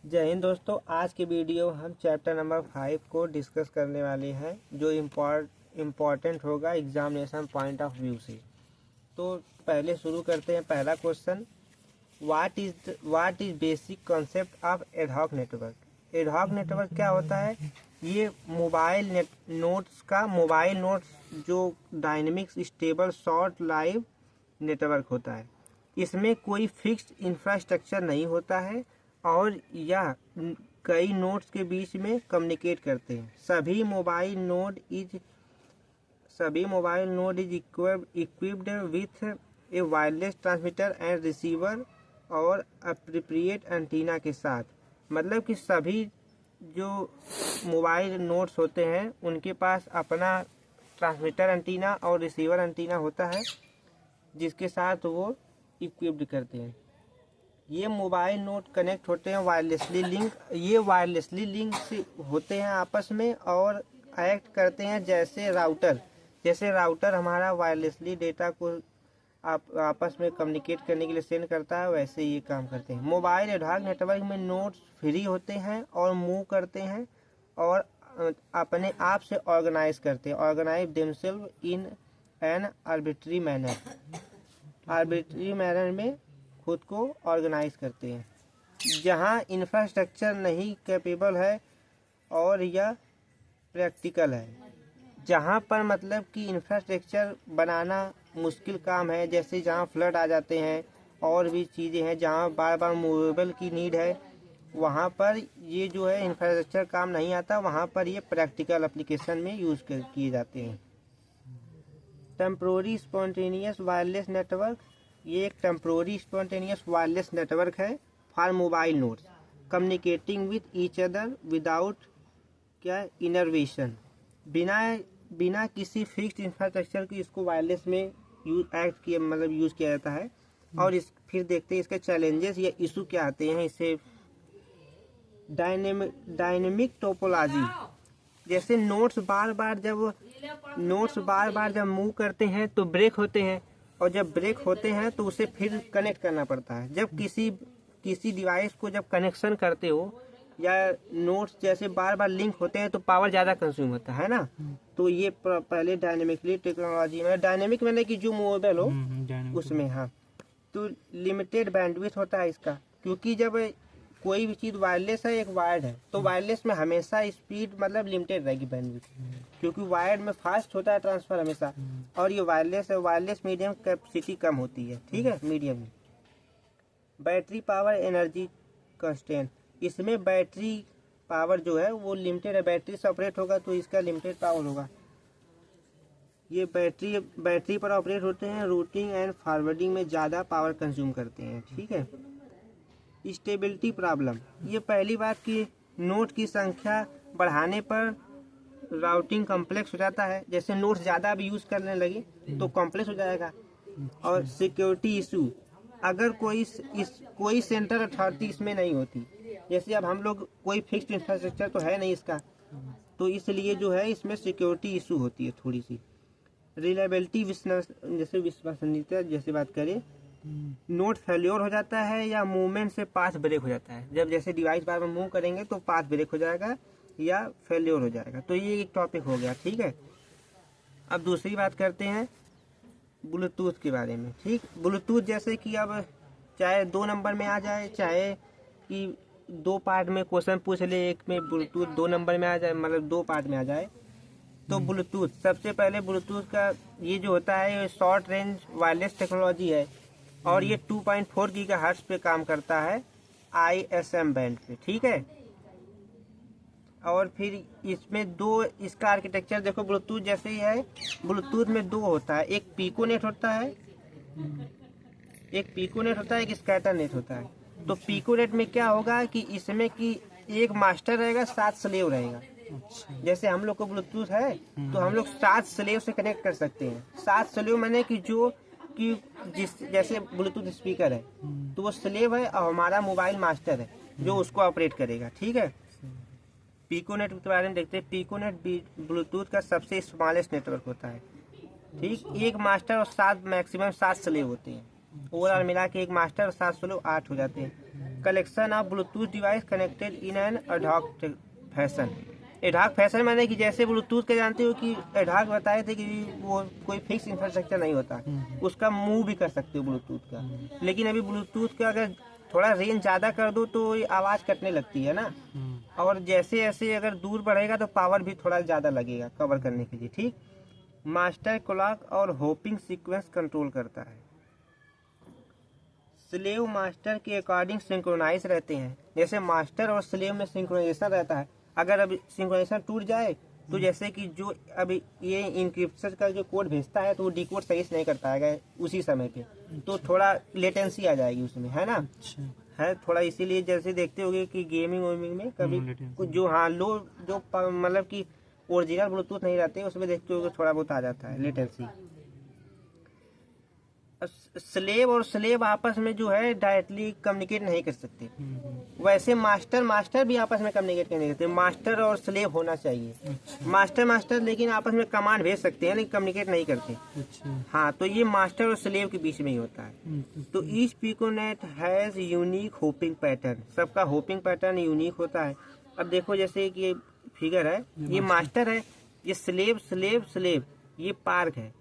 जय हिंद दोस्तों। आज की वीडियो हम चैप्टर नंबर 5 को डिस्कस करने वाले हैं जो इम्पॉर्टेंट होगा एग्जामिनेशन पॉइंट ऑफ व्यू से। तो पहले शुरू करते हैं। पहला question, what is basic concept of ad hoc network. Ad hoc network क्या होता है? ये मोबाइल नोट्स जो dynamics stable short live network होता है। इसमें कोई फिक्स्ड इंफ्रास्ट्रक्चर नहीं होता है और यह कई नोड्स के बीच में कम्युनिकेट करते हैं। सभी mobile node is equipped with A wireless transmitter and receiver और अप्रोप्रिएट एंटीना के साथ। मतलब कि सभी जो मोबाइल नोड्स होते हैं उनके पास अपना ट्रांसमीटर एंटीना और रिसीवर एंटीना होता है जिसके साथ वो इक्विप्ड करते हैं। ये मोबाइल नोड कनेक्ट होते हैं वायरलेसली लिंक से होते हैं आपस में और एक्ट करते हैं जैसे राउटर हमारा वायरलेसली डेटा को आपस में कम्युनिकेट करने के लिए सेंड करता है, वैसे ये काम करते हैं। मोबाइल एडहॉक नेटवर्क में नोड्स फ्री होते हैं और मूव करते हैं और अपने आप से organise themselves in an arbitrary manner में खुद को ऑर्गेनाइज करते हैं। जहां इंफ्रास्ट्रक्चर नहीं कैपेबल है और यह प्रैक्टिकल है। जहां पर मतलब कि इंफ्रास्ट्रक्चर बनाना मुश्किल काम है, जैसे जहां फ्लड आ जाते हैं और भी चीज़ें हैं, जहां बार बार मूवेबल की नीड है, वहां पर ये जो है इंफ्रास्ट्रक्चर काम नहीं आता। वहां पर ये प्रैक्टिकल एप्लीकेशन में यूज़ किए जाते हैं। टेम्पोररी स्पॉन्टेनियस वायरलेस नेटवर्क, ये एक टेम्पोररी स्पॉन्टेनियस वायरलेस नेटवर्क है for mobile nodes communicating with each other without innervation. बिना किसी फिक्स्ड इंफ्रास्ट्रक्चर की इसको वायरलेस में यूज़ किया जाता है। और फिर देखते हैं इसके चैलेंजेस या इशू क्या आते हैं। इसे डायनेमिक टोपोलॉजी, जैसे नोट्स बार बार जब मूव करते हैं तो ब्रेक होते हैं, और जब ब्रेक होते हैं तो उसे फिर कनेक्ट करना पड़ता है। जब किसी डिवाइस को जब कनेक्शन करते हो या नोट्स जैसे बार बार लिंक होते हैं तो पावर ज़्यादा कंज्यूम होता है ना। तो ये पहले डायनेमिकली टेक्नोलॉजी में, डायनेमिक मैंने कि जो मूवेबल हो उसमें, हाँ, तो लिमिटेड बैंडविड्थ होता है इसका। क्योंकि जब कोई भी चीज़ वायरलेस है, एक वायर्ड है, तो वायरलेस में हमेशा स्पीड मतलब लिमिटेड रहेगी बैंडविड्थ, क्योंकि वायर्ड में फास्ट होता है ट्रांसफर हमेशा, और ये वायरलेस है। वायरलेस मीडियम कैपेसिटी कम होती है, ठीक है, मीडियम में। बैटरी पावर एनर्जी कंस्टेंट, इसमें बैटरी पावर जो है वो लिमिटेड है। बैटरी से ऑपरेट होगा तो इसका लिमिटेड पावर होगा। ये बैटरी पर ऑपरेट होते हैं। रूटिंग एंड फॉरवर्डिंग में ज़्यादा पावर कंज्यूम करते हैं, ठीक है। स्टेबिलिटी प्रॉब्लम, ये पहली बात कि नोड की संख्या बढ़ाने पर राउटिंग कॉम्प्लेक्स हो जाता है। जैसे नोड्स ज़्यादा भी यूज़ करने लगे तो कॉम्प्लेक्स हो जाएगा। और सिक्योरिटी इशू, अगर कोई सेंट्रल अथॉरिटी इसमें नहीं होती, जैसे अब हम लोग कोई फिक्स्ड इंफ्रास्ट्रक्चर तो है नहीं इसका, तो इसलिए जो है इसमें सिक्योरिटी इशू होती है थोड़ी सी। रिलायबिलिटी, विश्वसनीयता जैसे बात करें, नोड फेल्योर हो जाता है या मूवमेंट से पाथ ब्रेक हो जाता है। जब जैसे डिवाइस बार बार मूव करेंगे तो पाथ ब्रेक हो जाएगा या फेल्योर हो जाएगा। तो ये एक टॉपिक हो गया, ठीक है। अब दूसरी बात करते हैं ब्लूटूथ के बारे में, ठीक। ब्लूटूथ जैसे कि अब चाहे 2 नंबर में आ जाए, चाहे कि 2 पार्ट में क्वेश्चन पूछ ले, एक में ब्लूटूथ 2 नंबर में आ जाए, मतलब 2 पार्ट में आ जाए। तो ब्लूटूथ, सबसे पहले ब्लूटूथ का ये जो होता है ये शॉर्ट रेंज वायरलेस टेक्नोलॉजी है और ये 2.4 गीगाहर्ट्ज पे काम करता है ISM बैंड पे, ठीक है। और फिर इसमें इसका आर्किटेक्चर देखो, ब्लूटूथ जैसे ही है। ब्लूटूथ में 2 होता है, एक पिकोनेट होता है, एक स्कैटर नेट होता है। तो पिकोनेट में क्या होगा कि इसमें कि एक मास्टर रहेगा, 7 स्लेव रहेगा। जैसे हम लोग को ब्लूटूथ है तो हम लोग 7 स्लेव से कनेक्ट कर सकते हैं। 7 स्लेव मैंने कि जैसे ब्लूटूथ स्पीकर है तो वो स्लेव है और हमारा मोबाइल मास्टर है जो उसको ऑपरेट करेगा, ठीक है। पिकोनेट के बारे में देखते हैं। पिकोनेट ब्लूटूथ का सबसे स्मॉलेस्ट नेटवर्क होता है, ठीक। एक मास्टर और मैक्सिमम 7 स्लेव होते हैं। ओवरऑल मिला के एक मास्टर और 7 स्लेव 8 हो जाते हैं। Collection of Bluetooth device connected in an ad hoc fashion. Ad hoc fashion माने कि जैसे ब्लूटूथ के जानते हो कि एडहॉक बताए थे कि वो कोई फिक्स इंफ्रास्ट्रक्चर नहीं होता, उसका मूव भी कर सकते हो ब्लूटूथ का। लेकिन अभी ब्लूटूथ का अगर थोड़ा रेंज ज़्यादा कर दो तो ये आवाज़ कटने लगती है ना, और जैसे जैसे अगर दूर बढ़ेगा तो पावर भी थोड़ा ज़्यादा लगेगा कवर करने के लिए। ठीक, मास्टर क्लॉक और होपिंग सीक्वेंस कंट्रोल करता है। स्लेव मास्टर के अकॉर्डिंग सिंक्रोनाइज रहते हैं। जैसे मास्टर और स्लेव में सिंक्रोनाइजेशन रहता है, अगर अभी सिंक्रोनाइजेशन टूट जाए तो जैसे कि जो अभी ये इंक्रिप्शन का जो कोड भेजता है तो वो डिकोड सही से नहीं कर पाएगा उसी समय पे, तो थोड़ा लेटेंसी आ जाएगी उसमें, है ना। है थोड़ा, इसीलिए जैसे देखते होगे कि गेमिंग वेमिंग में कभी कुछ जो लो जो मतलब कि ओरिजिनल ब्लूटूथ नहीं रहते उसमें देखते होगे थोड़ा बहुत आ जाता है लेटेंसी। स्लेव और स्लेव आपस में जो है डायरेक्टली कम्युनिकेट नहीं कर सकते। वैसे मास्टर भी आपस में कम्युनिकेट नहीं करते, मास्टर और स्लेव होना चाहिए। मास्टर लेकिन आपस में कमांड भेज सकते हैं लेकिन कम्युनिकेट नहीं करते। हाँ, तो ये मास्टर और स्लेव के बीच में ही होता है। तो each piconet has unique hopping pattern, सबका होपिंग पैटर्न यूनिक होता है। अब देखो जैसे कि ये फिगर है, ये मास्टर है, ये स्लेव स्लेव स्लेव, ये पार्क है।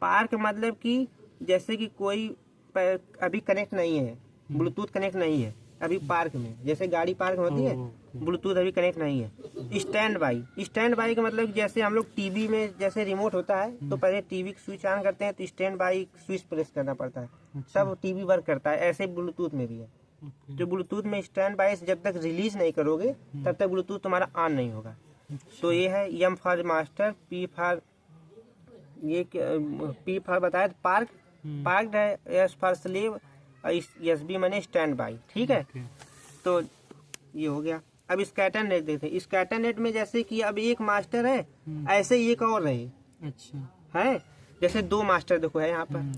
पार्क मतलब कि जैसे कि कोई अभी कनेक्ट नहीं है, ब्लूटूथ कनेक्ट नहीं है अभी पार्क में, जैसे गाड़ी पार्क होती है, ब्लूटूथ अभी कनेक्ट नहीं है। स्टैंड बाई का मतलब जैसे हम लोग टीवी में जैसे रिमोट होता है तो पहले टीवी की स्विच ऑन करते हैं तो स्टैंड बाई स्विच प्रेस करना पड़ता है, तब टीवी वर्क करता है। ऐसे ब्लूटूथ में भी है, जो ब्लूटूथ में स्टैंड बाई जब तक रिलीज नहीं करोगे तब तक ब्लूटूथ तुम्हारा ऑन नहीं होगा। तो ये है M for master, P for बताया पार्क है, S for sleeve, S B मैंने स्टैंड बाई। ठीक है, तो ये हो गया। अब स्कैटर नेट देखते हैं। स्कैटर नेट में जैसे कि अब एक मास्टर है, ऐसे एक और रहे, अच्छा है, जैसे दो मास्टर देखो है यहाँ पर,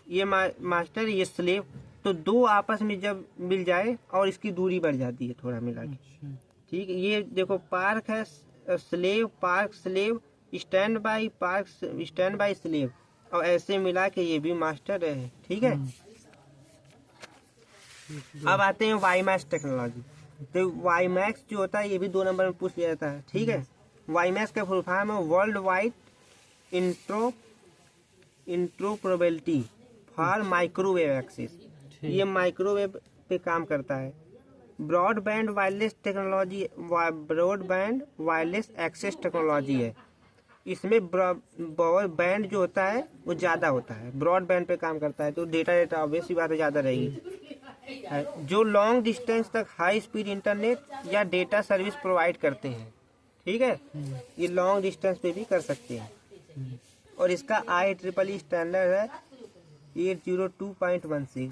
ये मास्टर ये स्लेव, तो दो आपस में जब मिल जाए और इसकी दूरी बढ़ जाती है थोड़ा मिला के। ठीक है, ये देखो पार्क है, slave park slave, stand by park stand by slave, और ऐसे मिला के ये भी मास्टर है। ठीक है, अब आते हैं वाईमैक्स टेक्नोलॉजी। तो वाईमैक्स जो होता है ये भी 2 नंबर में पूछ लिया जाता है। ठीक है, वाईमैक्स का फुल फॉर्म है world wide interoperability for microwave access. ये माइक्रोवेव पे काम करता है। Broadband wireless technology, broadband wireless access technology है। इसमें बैंड जो होता है वो ज़्यादा होता है, ब्रॉडबैंड पे काम करता है, तो डेटा ऑब्वियस बात है ज़्यादा रहेगी। जो लॉन्ग डिस्टेंस तक हाई स्पीड इंटरनेट या डेटा सर्विस प्रोवाइड करते हैं। ठीक है, ये लॉन्ग डिस्टेंस पे भी कर सकते हैं। और इसका IEEE स्टैंडर्ड है 802.16।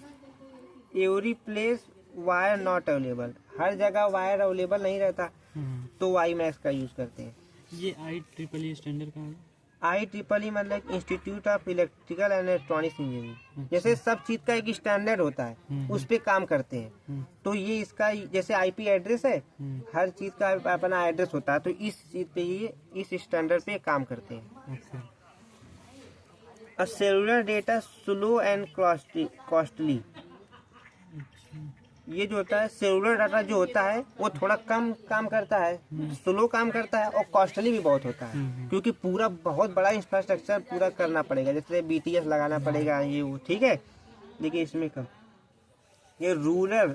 Every place wire not available, हर जगह वायर अवेलेबल नहीं रहता, तो वाईमैक्स का यूज करते हैं। ये IEEE स्टैंडर्ड का है? IEEE मतलब institute of electrical and electronics engineering. जैसे सब चीज का एक स्टैंडर्ड होता है, उस पे काम करते हैं। तो ये इसका जैसे IP एड्रेस है, हर चीज का अपना एड्रेस होता है, तो इस चीज पे ये इस स्टैंडर्ड पे काम करते हैं। Cellular data slow and costly. ये जो होता है सेलुलर डाटा जो होता है वो थोड़ा कम काम करता है, स्लो काम करता है, और कॉस्टली भी बहुत होता है, क्योंकि पूरा बहुत बड़ा इंफ्रास्ट्रक्चर पूरा करना पड़ेगा, जैसे BTS लगाना पड़ेगा ये वो। ठीक है, लेकिन इसमें कम। ये रूरल,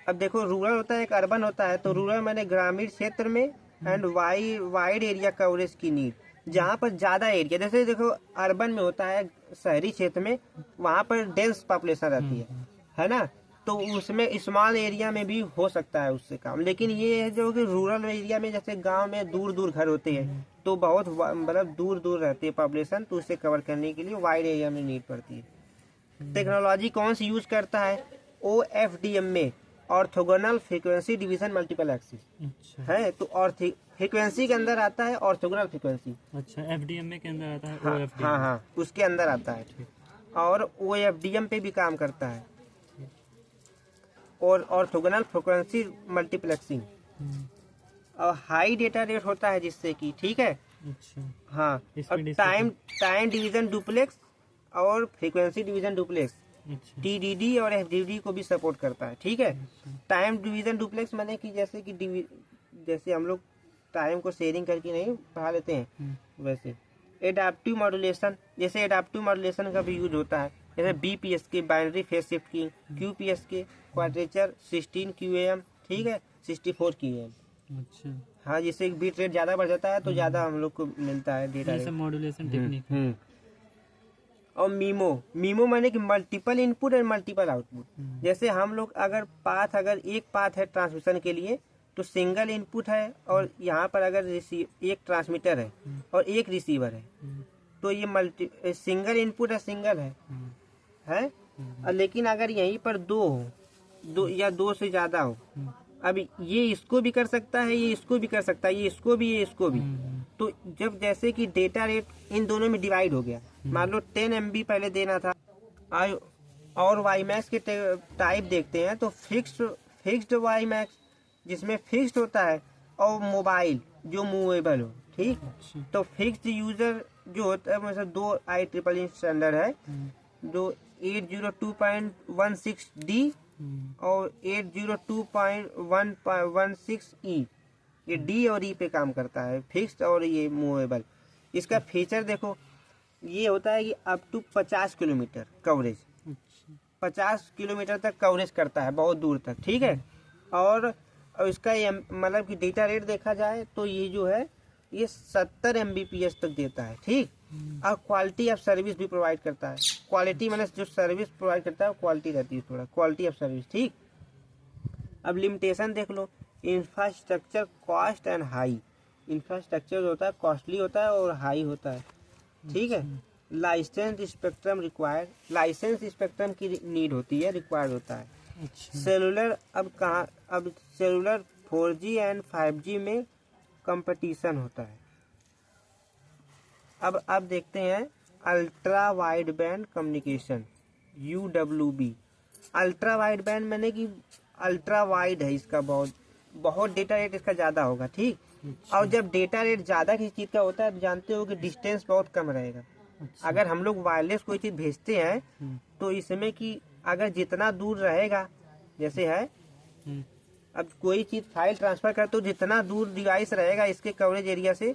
अब देखो रूरल होता है एक अर्बन होता है, तो रूरल मैंने ग्रामीण क्षेत्र में एंड वाइड एरिया कवरेज की नीड, जहाँ पर ज़्यादा एरिया, जैसे देखो अर्बन में होता है शहरी क्षेत्र में, वहाँ पर डेंस पॉपुलेशन रहती है ना, तो उसमें स्मॉल एरिया में भी हो सकता है उससे काम। लेकिन ये है जो कि रूरल एरिया में जैसे गांव में दूर दूर घर होते हैं, तो बहुत मतलब दूर दूर रहती है पॉपुलेशन, तो उसे कवर करने के लिए वाइड एरिया में नीड पड़ती है। टेक्नोलॉजी कौन सी यूज करता है? OFDM में orthogonal frequency division multiple axis है, तो फ्रीक्वेंसी के अंदर आता है ऑर्थोगोनल फ्रीक्वेंसी। अच्छा, FDM के अंदर आता है? हाँ, OFDM। हाँ, उसके अंदर आता है, और OFDM पे भी काम करता है, और ऑर्थोगोनल फ्रीक्वेंसी मल्टीप्लेक्सिंग, और हाई डेटा रेट होता है जिससे कि, ठीक है। अच्छा, हाँ, और टाइम डिवीजन डुप्लेक्स और फ्रीक्वेंसी डिवीजन डुप्लेक्स, अच्छा। TDD और FDD को भी सपोर्ट करता है। ठीक है। टाइम डिवीजन डुप्लेक्स माने कि जैसे हम लोग टाइम को शेयरिंग करके नहीं पढ़ा लेते हैं, वैसे एडाप्टिव मॉड्यूलेशन, जैसे एडाप्टिव मॉड्यूलेशन का भी यूज होता है, जैसे BPSK binary phase shifting, QPSK quadrature 16 QAM, ठीक है, 64 QAM। अच्छा, हाँ, जिससे बीट रेट ज्यादा बढ़ जाता है तो ज्यादा हम लोग को मिलता है डेटा ये रेट। सब मॉड्यूलेशन टेक्निक। और मीमो माने कि मल्टीपल इनपुट और मल्टीपल आउटपुट। जैसे हम लोग अगर एक पाथ है ट्रांसमिशन के लिए तो सिंगल इनपुट है, और यहाँ पर अगर एक ट्रांसमीटर है और एक रिसीवर है तो ये सिंगल इनपुट है, सिंगल है। और लेकिन अगर यहीं पर दो या दो से ज्यादा हो, अब ये इसको भी कर सकता है, ये इसको भी कर सकता है, ये इसको भी, ये इसको भी। तो जब जैसे कि डेटा रेट इन दोनों में डिवाइड हो गया, मान लो 10 MB पहले देना था, और वाईमैक्स के टाइप देखते हैं तो फिक्स्ड वाईमैक्स जिसमें फिक्स्ड होता है, और मोबाइल जो मूवेबल हो। ठीक। तो फिक्स्ड यूजर जो होता है मतलब 2 IEEE स्टैंडर्ड है, जो 802.16D और 802.116E, ये D और E पे काम करता है, फिक्स्ड और ये मूवेबल। इसका फीचर देखो, ये होता है कि up to 50 kilometre coverage, 50 kilometre तक कवरेज करता है, बहुत दूर तक। ठीक है। और इसका मतलब कि डेटा रेट देखा जाए तो ये जो है ये 70 Mbps तक देता है। ठीक। और क्वालिटी ऑफ सर्विस भी प्रोवाइड करता है। क्वालिटी मैंने जो सर्विस प्रोवाइड करता है क्वालिटी रहती है, थोड़ा क्वालिटी ऑफ सर्विस। ठीक। अब लिमिटेशन देख लो, infrastructure cost and high. Infrastructure होता है कॉस्टली होता है और हाई होता है। ठीक है। Licence spectrum required, licence spectrum की नीड होती है, रिक्वायर्ड होता है। सेलुलर अब सेलुलर 4G एंड 5G में कंपटीशन होता है। अब देखते हैं ultra wide band communication, UWB। Ultra wide band मैंने कि अल्ट्रा वाइड है, इसका बहुत डेटा रेट इसका ज्यादा होगा। ठीक। और जब डेटा रेट ज्यादा किसी चीज का होता है तो जानते हो कि डिस्टेंस बहुत कम रहेगा। अगर हम लोग वायरलेस कोई चीज भेजते हैं तो इसमें कि अगर जितना दूर रहेगा, जैसे है अब कोई चीज फाइल ट्रांसफर करते हो, जितना दूर डिवाइस रहेगा इसके कवरेज एरिया से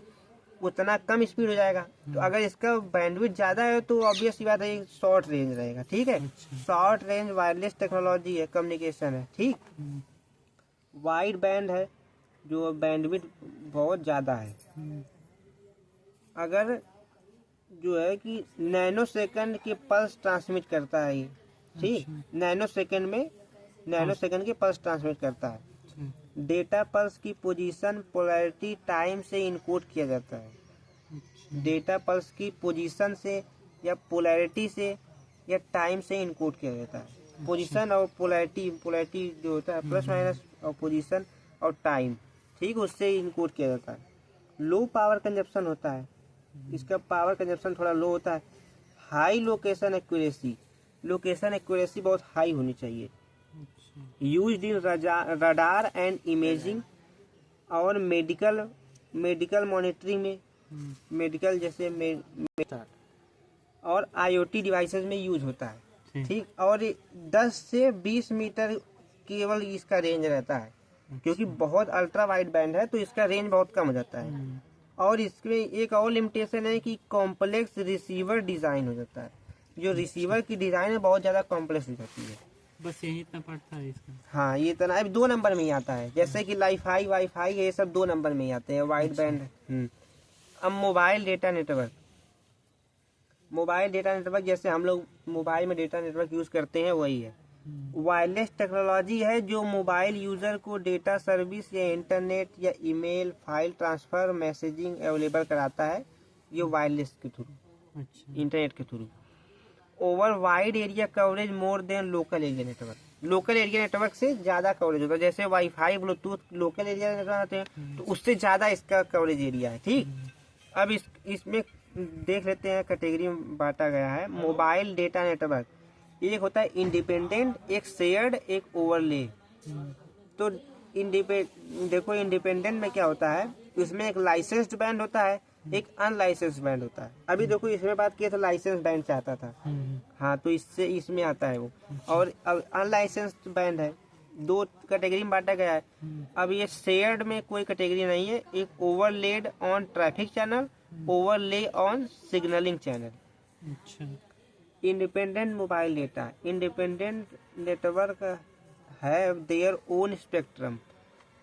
उतना कम स्पीड हो जाएगा। तो अगर इसका बैंडविड्थ ज्यादा है तो ऑब्वियस सी बात है शॉर्ट रेंज रहेगा। ठीक है। शॉर्ट रेंज वायरलेस टेक्नोलॉजी है, कम्युनिकेशन है। ठीक। वाइड बैंड है जो बैंडविड्थ बहुत ज्यादा है, अगर जो है कि नैनो सेकंड के पल्स ट्रांसमिट करता है ये। ठीक। नैनो सेकंड के पल्स ट्रांसमिट करता है। डेटा पल्स की पोजीशन पोलैरिटी टाइम से इनकोड किया जाता है। डेटा पल्स की पोजीशन से या पोलैरिटी से या टाइम से इनकोड किया जाता है। पोजीशन और पोलैरिटी जो होता है प्लस माइनस, और पोजीशन और टाइम, ठीक, उससे इनकोड किया जाता है। लो पावर कंजप्शन होता है, इसका पावर कंजप्शन थोड़ा लो होता है। हाई लोकेशन एक्यूरेसी बहुत हाई होनी चाहिए। Used in radar and imaging और मेडिकल मॉनिटरिंग में, मेडिकल जैसे और IoT डिवाइसेस में यूज होता है। ठीक। और 10 से 20 मीटर केवल इसका रेंज रहता है, क्योंकि बहुत अल्ट्रा वाइड बैंड है तो इसका रेंज बहुत कम हो जाता है। और इसमें एक और लिमिटेशन है कि कॉम्प्लेक्स रिसीवर डिजाइन हो जाता है, जो रिसीवर की डिजाइन है बहुत ज्यादा कॉम्प्लेक्स हो जाती है। बस यही इतना पड़ता है इसका। हाँ, ये इतना अब 2 नंबर में ही आता है, जैसे कि वाईफाई ये सब 2 नंबर में ही आते हैं, वाइड बैंड। अब मोबाइल डेटा नेटवर्क जैसे हम लोग मोबाइल में डेटा नेटवर्क यूज करते हैं वही है। वायरलेस टेक्नोलॉजी है जो मोबाइल यूजर को डेटा सर्विस या इंटरनेट या email, file transfer, messaging available कराता है, ये वायरलेस के थ्रू, इंटरनेट के through. Over wide area coverage more than local area network से ज्यादा कवरेज होता है। जैसे wifi, Bluetooth local area network आते हैं तो उससे ज्यादा इसका कवरेज एरिया है। ठीक। अब इसमें देख लेते हैं, कैटेगरी में बांटा गया है। मोबाइल डेटा नेटवर्क, एक होता है इंडिपेंडेंट, एक शेयर्ड, एक ओवरले। तो इंडिपेंडेंट में क्या होता है, इसमें एक लाइसेंस्ड बैंड होता है एक अनलाइसेंस बैंड होता है। अभी देखो इसमें बात की तो लाइसेंस बैंड चाहता था, हाँ, तो इससे इसमें आता है वो। और अब अनलाइसेंस बैंड है, दो कैटेगरी में बांटा गया है। अब ये शेयर्ड में कोई कैटेगरी नहीं है, एक overlaid on traffic channel, overlay on signalling channel. अच्छा। Independent mobile data, independent network है देयर ओन स्पेक्ट्रम,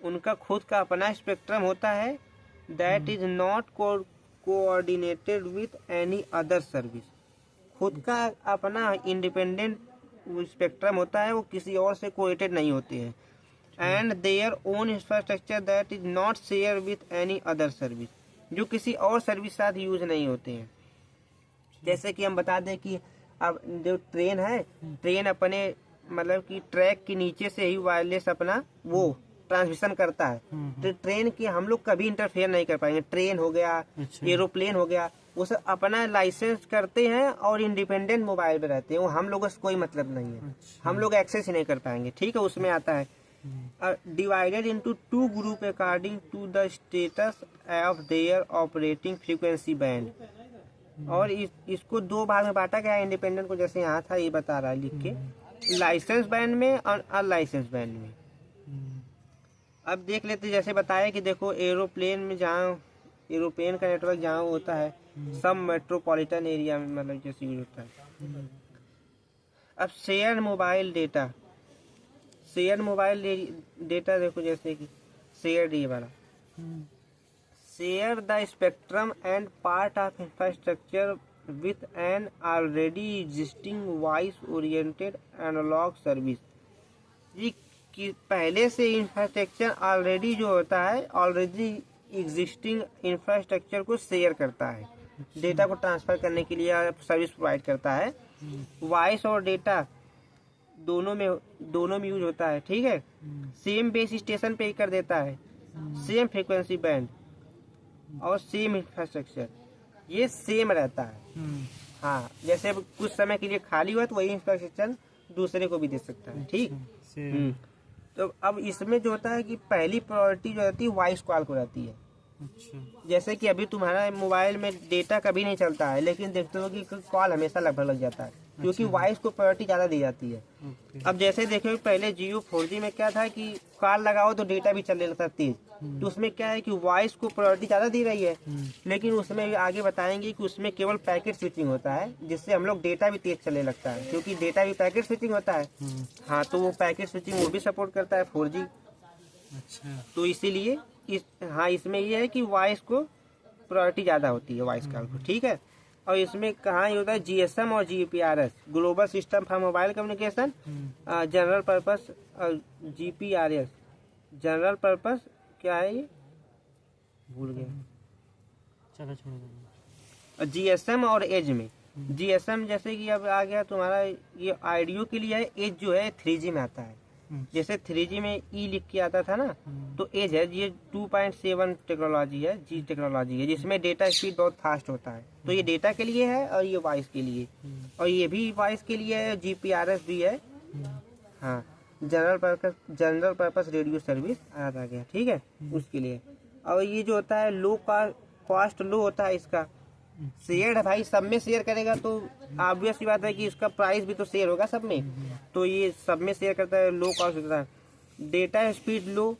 उनका खुद का अपना स्पेक्ट्रम होता है। That is not coordinated with any other service, खुद का अपना इंडिपेंडेंट स्पेक्ट्रम होता है, वो किसी और से कोऑर्डिनेटेड नहीं होते हैं। And their own infrastructure that is not share with any other service, जो किसी और सर्विस साथ यूज नहीं होते हैं। जैसे कि हम बता दें कि अब जो ट्रेन है, ट्रेन अपने मतलब कि ट्रैक के नीचे से ही वायरलेस अपना वो ट्रांसमिशन करता है। तो ट्रेन की हम लोग कभी इंटरफेयर नहीं कर पाएंगे। ट्रेन हो गया, अच्छा। एरोप्लेन हो गया, वो सब अपना लाइसेंस करते हैं और इंडिपेंडेंट मोबाइल पे रहते हैं, वो हम लोगों से कोई मतलब नहीं है। अच्छा। हम लोग एक्सेस ही नहीं कर पाएंगे, ठीक है। उसमें आता है divided into 2 group according to the status of their operating frequency band. और इसको 2 भाग में बांटा गया है इंडिपेंडेंट को, जैसे यहाँ था ये बता रहा है लिख के, लाइसेंस बैंड में और अनलाइसेंस बैंड में। अब देख लेते, जैसे बताया कि देखो एरोप्लेन में जहाँ एरोप्लेन का नेटवर्क जहाँ होता है, सब मेट्रोपॉलिटन एरिया में मतलब जैसे यूज होता है। अब share mobile data, share mobile data देखो, जैसे कि शेयर ये वाला, share the spectrum and part of infrastructure with an already existing voice oriented analogue service. ये कि पहले से इंफ्रास्ट्रक्चर ऑलरेडी जो होता है, ऑलरेडी एग्जिस्टिंग इंफ्रास्ट्रक्चर को शेयर करता है, डेटा को ट्रांसफर करने के लिए सर्विस प्रोवाइड करता है। वॉइस और डेटा दोनों में यूज होता है, ठीक है। सेम बेस स्टेशन पे ही कर देता है, सेम फ्रीक्वेंसी बैंड और सेम इंफ्रास्ट्रक्चर, ये सेम रहता है। हाँ, जैसे अब कुछ समय के लिए खाली हुआ तो वही इंफ्रास्ट्रक्चर दूसरे को भी दे सकता है, ठीक। तो अब इसमें जो होता है कि पहली प्रायोरिटी जो रहती है वॉइस कॉल को रहती है। अच्छा। जैसे कि अभी तुम्हारा मोबाइल में डेटा कभी नहीं चलता है, लेकिन देखते हो कि कॉल हमेशा लगभग लग जाता है, क्योंकि वॉइस को प्रायोरिटी ज़्यादा दी जाती है। अब जैसे देखो पहले जियो 4G में क्या था कि कॉल लगाओ तो डेटा भी चलने लगता तेज, तो उसमें क्या है कि वॉइस को प्रायोरिटी ज़्यादा दी रही है। लेकिन उसमें आगे बताएंगे कि उसमें केवल पैकेट स्विचिंग होता है, जिससे हम लोग डेटा भी तेज चलने लगता है, क्योंकि डेटा भी पैकेट स्विचिंग होता है। हाँ, तो वो पैकेट स्विचिंग वो भी सपोर्ट करता है 4G। अच्छा। तो इसीलिए इसमें ये है कि वॉइस को प्रायोरिटी ज़्यादा होती है, वॉइस कॉल को, ठीक है। और इसमें कहाँ ये होता है, GSM और GPRS, global system for mobile communication, general purpose, GPRS general purpose क्या है ये भूल गया, चलो छोड़ दो। GSM और एज में, GSM जैसे कि अब आ गया तुम्हारा ये ऑडियो के लिए है, एज जो है 3G में आता है। जैसे 3G में ई लिख के आता था ना, तो एज है, ये 2.7 टेक्नोलॉजी है, जी टेक्नोलॉजी है, जिसमें डेटा स्पीड बहुत फास्ट होता है। तो ये डेटा के लिए है और ये वॉइस के लिए, और ये भी वॉइस के लिए है, GPRS भी है। हाँ, जनरल पर्पस रेडियो सर्विस आ गया, ठीक है, उसके लिए। और ये जो होता है लो कॉस्ट लो होता है इसका, शेयर है भाई, सब में शेयर करेगा तो ऑब्वियस सी बात है कि इसका प्राइस भी तो शेयर होगा सब में, तो ये सब में शेयर करता है, लो कॉस्ट होता है। डेटा स्पीड लो,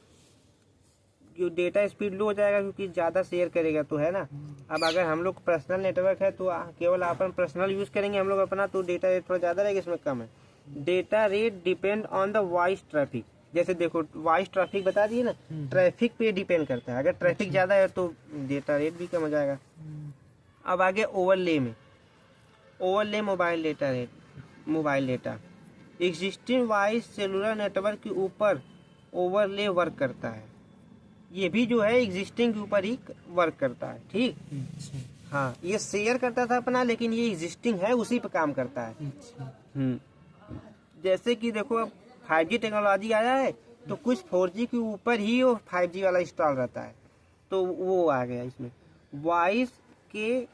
क्यों डेटा स्पीड लो हो जाएगा क्योंकि ज़्यादा शेयर करेगा, तो है ना। अब अगर हम लोग पर्सनल नेटवर्क है तो केवल अपन पर्सनल यूज़ करेंगे हम लोग अपना, तो डेटा रेट थोड़ा ज़्यादा रहेगा, इसमें कम है। Data rate depend on the voice traffic, जैसे देखो वॉइस ट्रैफिक बता दिए ना, ट्रैफिक पे डिपेंड करता है। अगर ट्रैफिक ज़्यादा है तो डेटा रेट भी कम हो जाएगा। अब आगे ओवरले में, overlay mobile data existing voice cellular network के ऊपर ओवरले वर्क करता है। ये भी जो है एग्जिस्टिंग के ऊपर ही वर्क करता है, ठीक। हाँ, ये शेयर करता था अपना, लेकिन ये एग्जिस्टिंग है उसी पे काम करता है। जैसे कि देखो अब 5G टेक्नोलॉजी आया है, तो कुछ 4G के ऊपर ही वो 5G वाला इंस्टॉल रहता है, तो वो आ गया इसमें। वॉइस के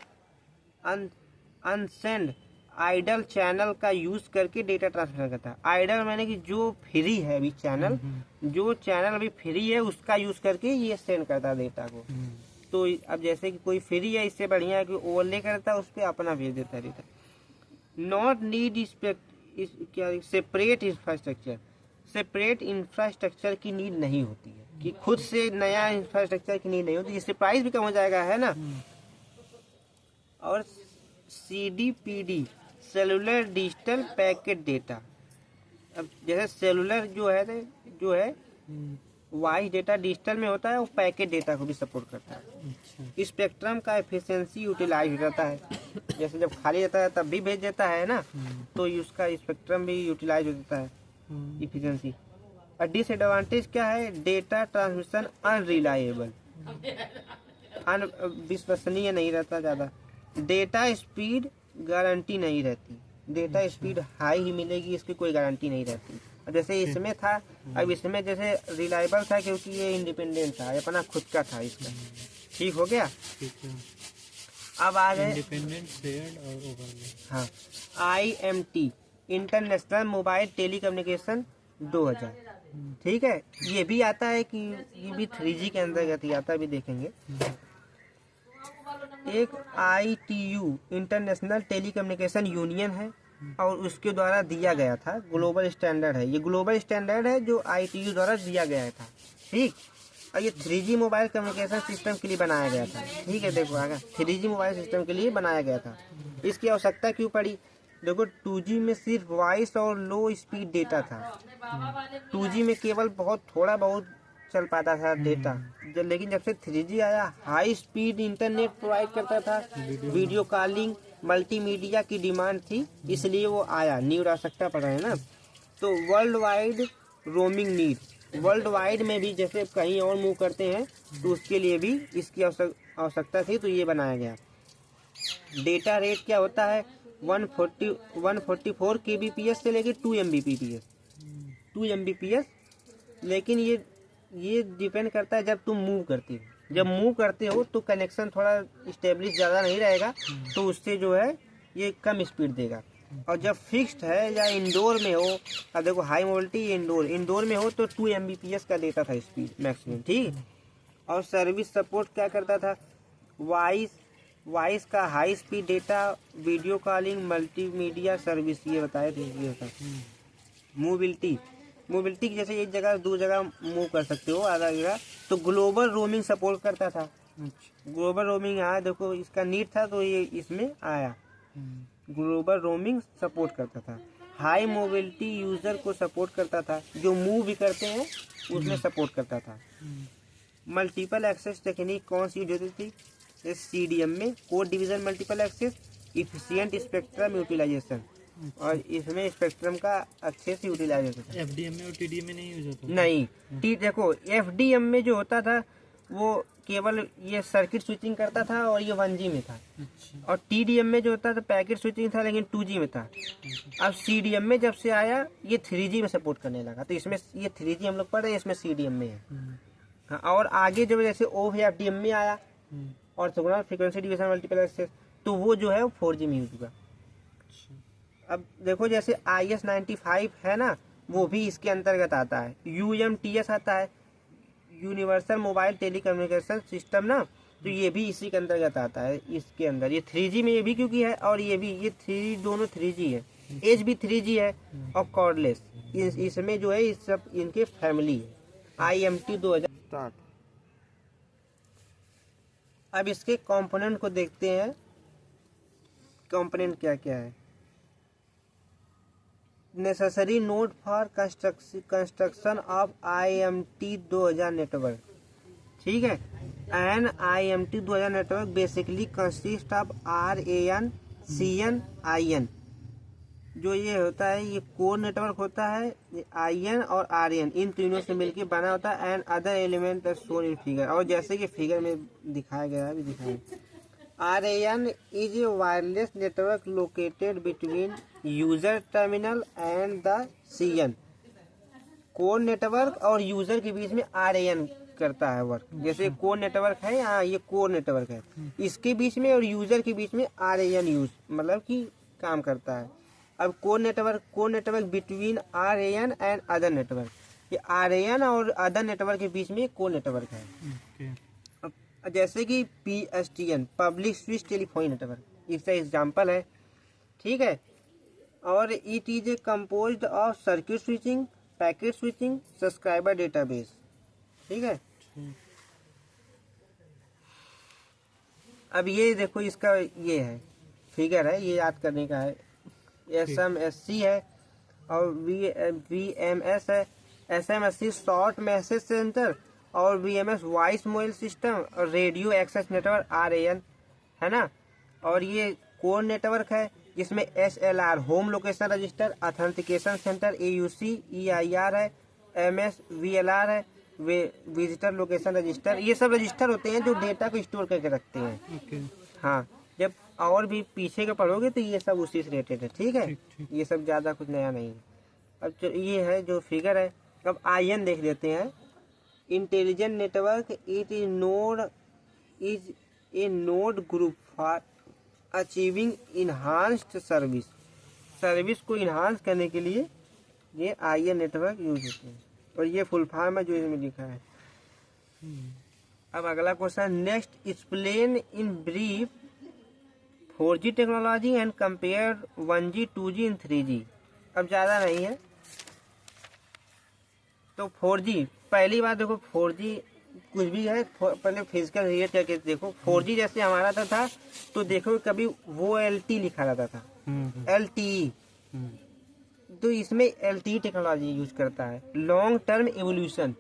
अनसेंड आइडल चैनल का यूज करके डेटा ट्रांसफर करता है। आइडल मैंने कि जो फ्री है अभी चैनल, जो चैनल अभी फ्री है उसका यूज करके ये सेंड करता है डेटा को। तो अब जैसे कि कोई फ्री है, इससे बढ़िया है कि ओवरले करता है, उस पर अपना भेज देता है रिटर्न। नॉट नीड क्या सेपरेट इंफ्रास्ट्रक्चर, सेपरेट इंफ्रास्ट्रक्चर की नीड नहीं होती है, कि खुद से नया इंफ्रास्ट्रक्चर की नीड नहीं होती, इससे प्राइस भी कम हो जाएगा, है ना। और CDPD cellular digital packet data, अब जैसे सेलुलर जो है वॉइस डेटा डिजिटल में होता है, वो पैकेट डेटा को भी सपोर्ट करता है। अच्छा। स्पेक्ट्रम का एफिशिएंसी यूटिलाइज हो जाता है, जैसे जब खाली रहता है तब भी भेज देता है ना, तो उसका स्पेक्ट्रम भी यूटिलाइज हो जाता है, इफिशिएंसी। और डिसएडवांटेज क्या है, डेटा ट्रांसमिशन अनरिलायबल, विश्वसनीय नहीं रहता ज़्यादा। डेटा स्पीड गारंटी नहीं रहती, डेटा स्पीड हाई ही मिलेगी, इसकी कोई गारंटी नहीं रहती। और जैसे इसमें था, अब इसमें जैसे रिलायबल था क्योंकि ये इंडिपेंडेंट था, ये अपना खुद का था इसका। ठीक हो गया। ठीक है। अब आ गए इंडिपेंडेंट, शेयर्ड और ओवरले। हाँ, IMT इंटरनेशनल मोबाइल टेलीकम्युनिकेशन 2000, ठीक है। ये भी आता है कि ये भी 3G के अंतर्गत ही आता है, भी देखेंगे। एक ITU इंटरनेशनल टेलीकम्युनिकेशन यूनियन है, और उसके द्वारा दिया गया था, ग्लोबल स्टैंडर्ड है, ये ग्लोबल स्टैंडर्ड है जो ITU द्वारा दिया गया था, ठीक। और ये 3G मोबाइल कम्युनिकेशन सिस्टम के लिए बनाया गया था, ठीक है। देखो आगे 3G मोबाइल सिस्टम के लिए बनाया गया था। इसकी आवश्यकता क्यों पड़ी, देखो 2G में सिर्फ वॉइस और लो स्पीड डेटा था, 2G में केवल बहुत थोड़ा बहुत चल पाता था डेटा, लेकिन जब से 3G आया हाई स्पीड इंटरनेट प्रोवाइड करता था, वीडियो कॉलिंग मल्टीमीडिया की डिमांड थी, इसलिए वो आया, न्यू आवश्यकता पड़ा है ना। तो world wide roaming need, world wide में भी जैसे कहीं और मूव करते हैं तो उसके लिए भी इसकी आवश्यकता थी, तो ये बनाया गया। डेटा रेट क्या होता है, 144 kbps से लेके 2 Mbps, लेकिन ये डिपेंड करता है जब तुम मूव करते हो, जब मूव करते हो तो कनेक्शन थोड़ा स्टेब्लिश ज़्यादा नहीं रहेगा, तो उससे जो है ये कम स्पीड देगा। और जब फिक्स्ड है या इंडोर में हो, अब देखो हाई मोबिलिटी इंडोर में हो तो 2 Mbps का देता था स्पीड मैक्सिमम, ठीक। और सर्विस सपोर्ट क्या करता था, वॉइस का high speed data, video calling multimedia service, ये बताए थे ये होता। मोबिलिटी की जैसे एक जगह दूसरी जगह मूव कर सकते हो आधा जगह, तो ग्लोबल रोमिंग सपोर्ट करता था। ग्लोबल रोमिंग आया, देखो इसका नीड था तो ये इसमें आया, ग्लोबल रोमिंग सपोर्ट करता था। हाई मोबिलिटी यूजर को सपोर्ट करता था, जो मूव भी करते हैं उसमें सपोर्ट करता था। मल्टीपल एक्सेस टेक्निक कौन सी यूज होती थी, CDM में code division multiple access, efficient spectrum utilisation, और इसमें स्पेक्ट्रम का अच्छे से यूटिलाइजेशन। FDM में और TDM में नहीं यूज होता? नहीं, देखो FDM में जो होता था वो केवल ये सर्किट स्विचिंग करता था और ये 1G में था। अच्छा। और TDM में जो होता था पैकेट स्विचिंग था, लेकिन 2G में था। अब CDM में जब से आया ये 3G में सपोर्ट करने लगा, तो इसमें ये 3G हम लोग पढ़ रहे हैं, इसमें CDM में है। हाँ, और आगे जब जैसे OFDM में आया और signal frequency division multiple access, तो वो जो है वो 4G में यूज हुआ। अब देखो जैसे IS-95 है ना, वो भी इसके अंतर्गत आता है। UMTS आता है, यूनिवर्सल मोबाइल टेलीकम्युनिकेशन सिस्टम ना, तो ये भी इसी के अंतर्गत आता है। इसके अंदर ये 3G में ये भी क्योंकि है, और ये भी, ये 3 दोनों 3G है, एज भी 3G है और कॉर्डलेस, इसमें जो है इस सब इनके फैमिली है। IMT 2000 start. अब इसके कंपोनेंट को देखते हैं, कंपोनेंट क्या क्या है। Necessary node for construction of IMT 2000 network, ठीक है। An IMT 2000 network basically consist of RAN, CN, IN। जो ये होता है ये कोर नेटवर्क होता है, IN और RAN इन तीनों से मिलकर बना होता है, and other element shown in figure. और जैसे कि फिगर में दिखाया गया है, अभी दिखाया, RAN is a wireless network located between user terminal and the CN। Core network और यूजर के बीच में RAN करता है वर्क। जैसे कोर नेटवर्क है, यहाँ ये कोर नेटवर्क है, इसके बीच में और यूजर के बीच में RAN यूज मतलब कि काम करता है। अब core network between RAN and other network, ये RAN और अदर नेटवर्क के बीच में कोर नेटवर्क है। अब जैसे कि PSTN public switch telephone network इसका एग्जाम्पल है, ठीक है। और it is a composed of circuit switching, packet switching, subscriber database, ठीक है। अब ये देखो इसका ये है फिगर है, ये याद करने का है। SMSC है और VMS है। SMSC शॉर्ट मैसेज सेंटर और VMS वॉइस मेल सिस्टम और रेडियो एक्सेस नेटवर्क RAN है ना। और ये कोर नेटवर्क है जिसमें SLR home location register, authentication centre AUC EIR है, MS VLR है, विजिटर लोकेशन रजिस्टर। ये सब रजिस्टर होते हैं जो डेटा को स्टोर करके रखते हैं। ओके। हाँ, जब और भी पीछे का पढ़ोगे तो ये सब उसी से रिलेटेड है, ठीक है। ठीक। ये सब ज़्यादा कुछ नया नहीं है। अब जो ये है जो फिगर है, अब IN देख लेते हैं। Intelligent network is a node group for achieving enhanced service. Service को इन्हांस करने के लिए ये IN नेटवर्क यूज होते हैं, और ये फुल फॉर्म है जो इसमें लिखा है। अब अगला question, next explain in brief 4G technology and compare 1G 2G and 3G। अब ज़्यादा नहीं है तो 4G पहली बात देखो, 4G कुछ भी है पहले फिजिकल रिलेट करके देखो। 4G जैसे हमारा था तो देखो कभी वो LT लिखा रहता था, LTE, तो इसमें LTE टेक्नोलॉजी यूज करता है, लॉन्ग टर्म एवोल्यूशन।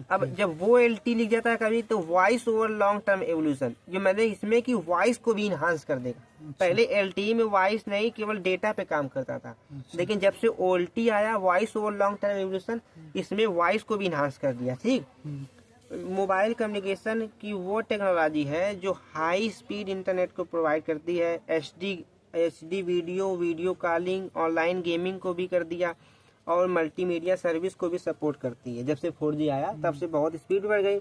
अब जब वो LT लिख जाता है कभी तो voice over long term evolution, जो मैंने इसमें कि वॉइस को भी इन्हांस कर देगा। पहले LTE में वॉइस नहीं केवल डेटा पे काम करता था, लेकिन जब से OLT आया voice over long term evolution, इसमें वॉइस को भी इन्हांस कर दिया, ठीक। मोबाइल कम्युनिकेशन की वो टेक्नोलॉजी है जो हाई स्पीड इंटरनेट को प्रोवाइड करती है। HD video calling, online gaming को भी कर दिया, और मल्टीमीडिया सर्विस को भी सपोर्ट करती है। जब से 4G आया तब से बहुत स्पीड बढ़ गई।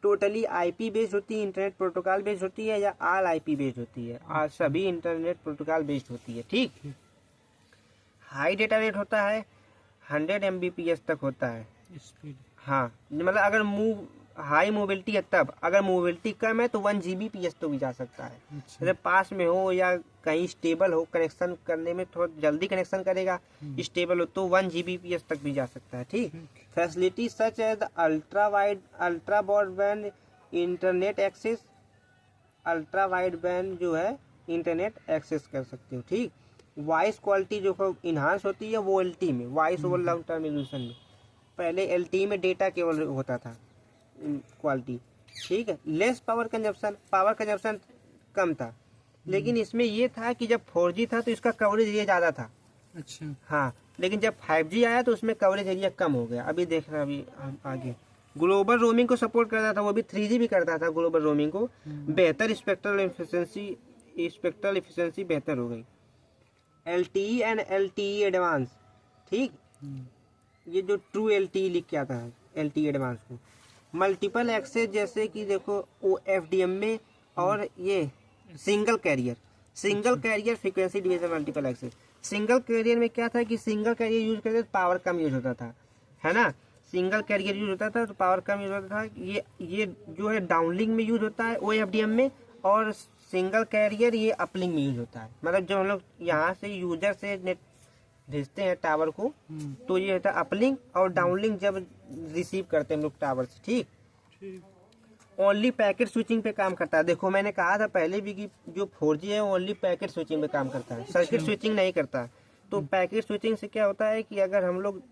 टोटली IP बेस्ड होती है, इंटरनेट प्रोटोकॉल बेस्ड होती है, या ऑल IP बेस्ड होती है, आज सभी इंटरनेट प्रोटोकॉल बेस्ड होती है, ठीक। हाई डेटा रेट होता है, 100 Mbps तक होता है। स्पीड। हाँ, मतलब अगर हाई मोबिलिटी है तब, अगर मोबिलिटी कम है तो 1 Gbps तो भी जा सकता है। जैसे पास में हो या कहीं स्टेबल हो, कनेक्शन करने में थोड़ा जल्दी कनेक्शन करेगा, स्टेबल हो तो 1 Gbps तक भी जा सकता है, ठीक। Facility such as ultra broadband internet access, ultra wide band जो है इंटरनेट एक्सेस कर सकते हो, ठीक। वॉइस क्वालिटी जो इन्हांस होती है वो LTE में, voice over long term evolution में। पहले LTE में डेटा केवल होता था क्वालिटी, ठीक है। लेस पावर कंजप्शन कम था, लेकिन इसमें ये था कि जब 4G था तो इसका कवरेज एरिया ज़्यादा था। अच्छा। हाँ, लेकिन जब 5G आया तो उसमें कवरेज एरिया कम हो गया। अभी देख रहे हैं, अभी हम आगे ग्लोबल रोमिंग को सपोर्ट करता था, वो भी 3G भी करता था ग्लोबल रोमिंग को। बेहतर स्पेक्ट्रल एफिशिएंसी बेहतर हो गई। LTE एंड LTE एडवांस, ठीक। ये जो ट्रू LTE लिख के आता है LTE एडवांस को, मल्टीपल एक्सेस जैसे कि देखो OFDM में, और ये single carrier frequency division multiple access. Single carrier में क्या था कि सिंगल कैरियर यूज करते तो पावर कम यूज होता था, है ना। सिंगल कैरियर यूज होता था तो पावर कम यूज होता था। ये जो है डाउनलिंक में यूज होता है OFDM में, और सिंगल कैरियर ये अपलिंक में यूज होता है। मतलब जब हम लोग यहाँ से यूजर से नेट भेजते हैं टावर को तो ये होता है अपलिंक, और डाउनलिंक जब रिसीव करते हैं हम लोग टावर से, ठीक। ओनली पैकेट स्विचिंग पे काम करता है। देखो मैंने कहा था पहले भी कि जो 4G है ओनली पैकेट स्विचिंग पे काम करता है, सर्किट स्विचिंग नहीं करता। तो पैकेट स्विचिंग से क्या होता है कि अगर हम लोग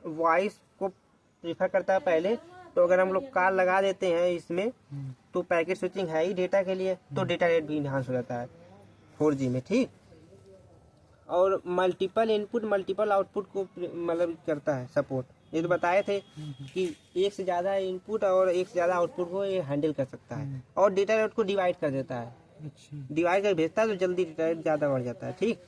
वॉइस को प्रीफर करता है पहले, तो अगर हम लोग कॉल लगा देते हैं इसमें तो पैकेट स्विचिंग है ही डेटा के लिए, तो डेटा रेट भी इन्हांस हो जाता है 4G में, ठीक। और मल्टीपल इनपुट मल्टीपल आउटपुट को मतलब करता है सपोर्ट। ये तो बताए थे कि एक से ज़्यादा इनपुट और एक से ज़्यादा आउटपुट को ये हैंडल कर सकता है, और डेटा रेट को डिवाइड कर देता है। डिवाइड कर भेजता है तो जल्दी डेटा रेट ज़्यादा बढ़ जाता है, ठीक।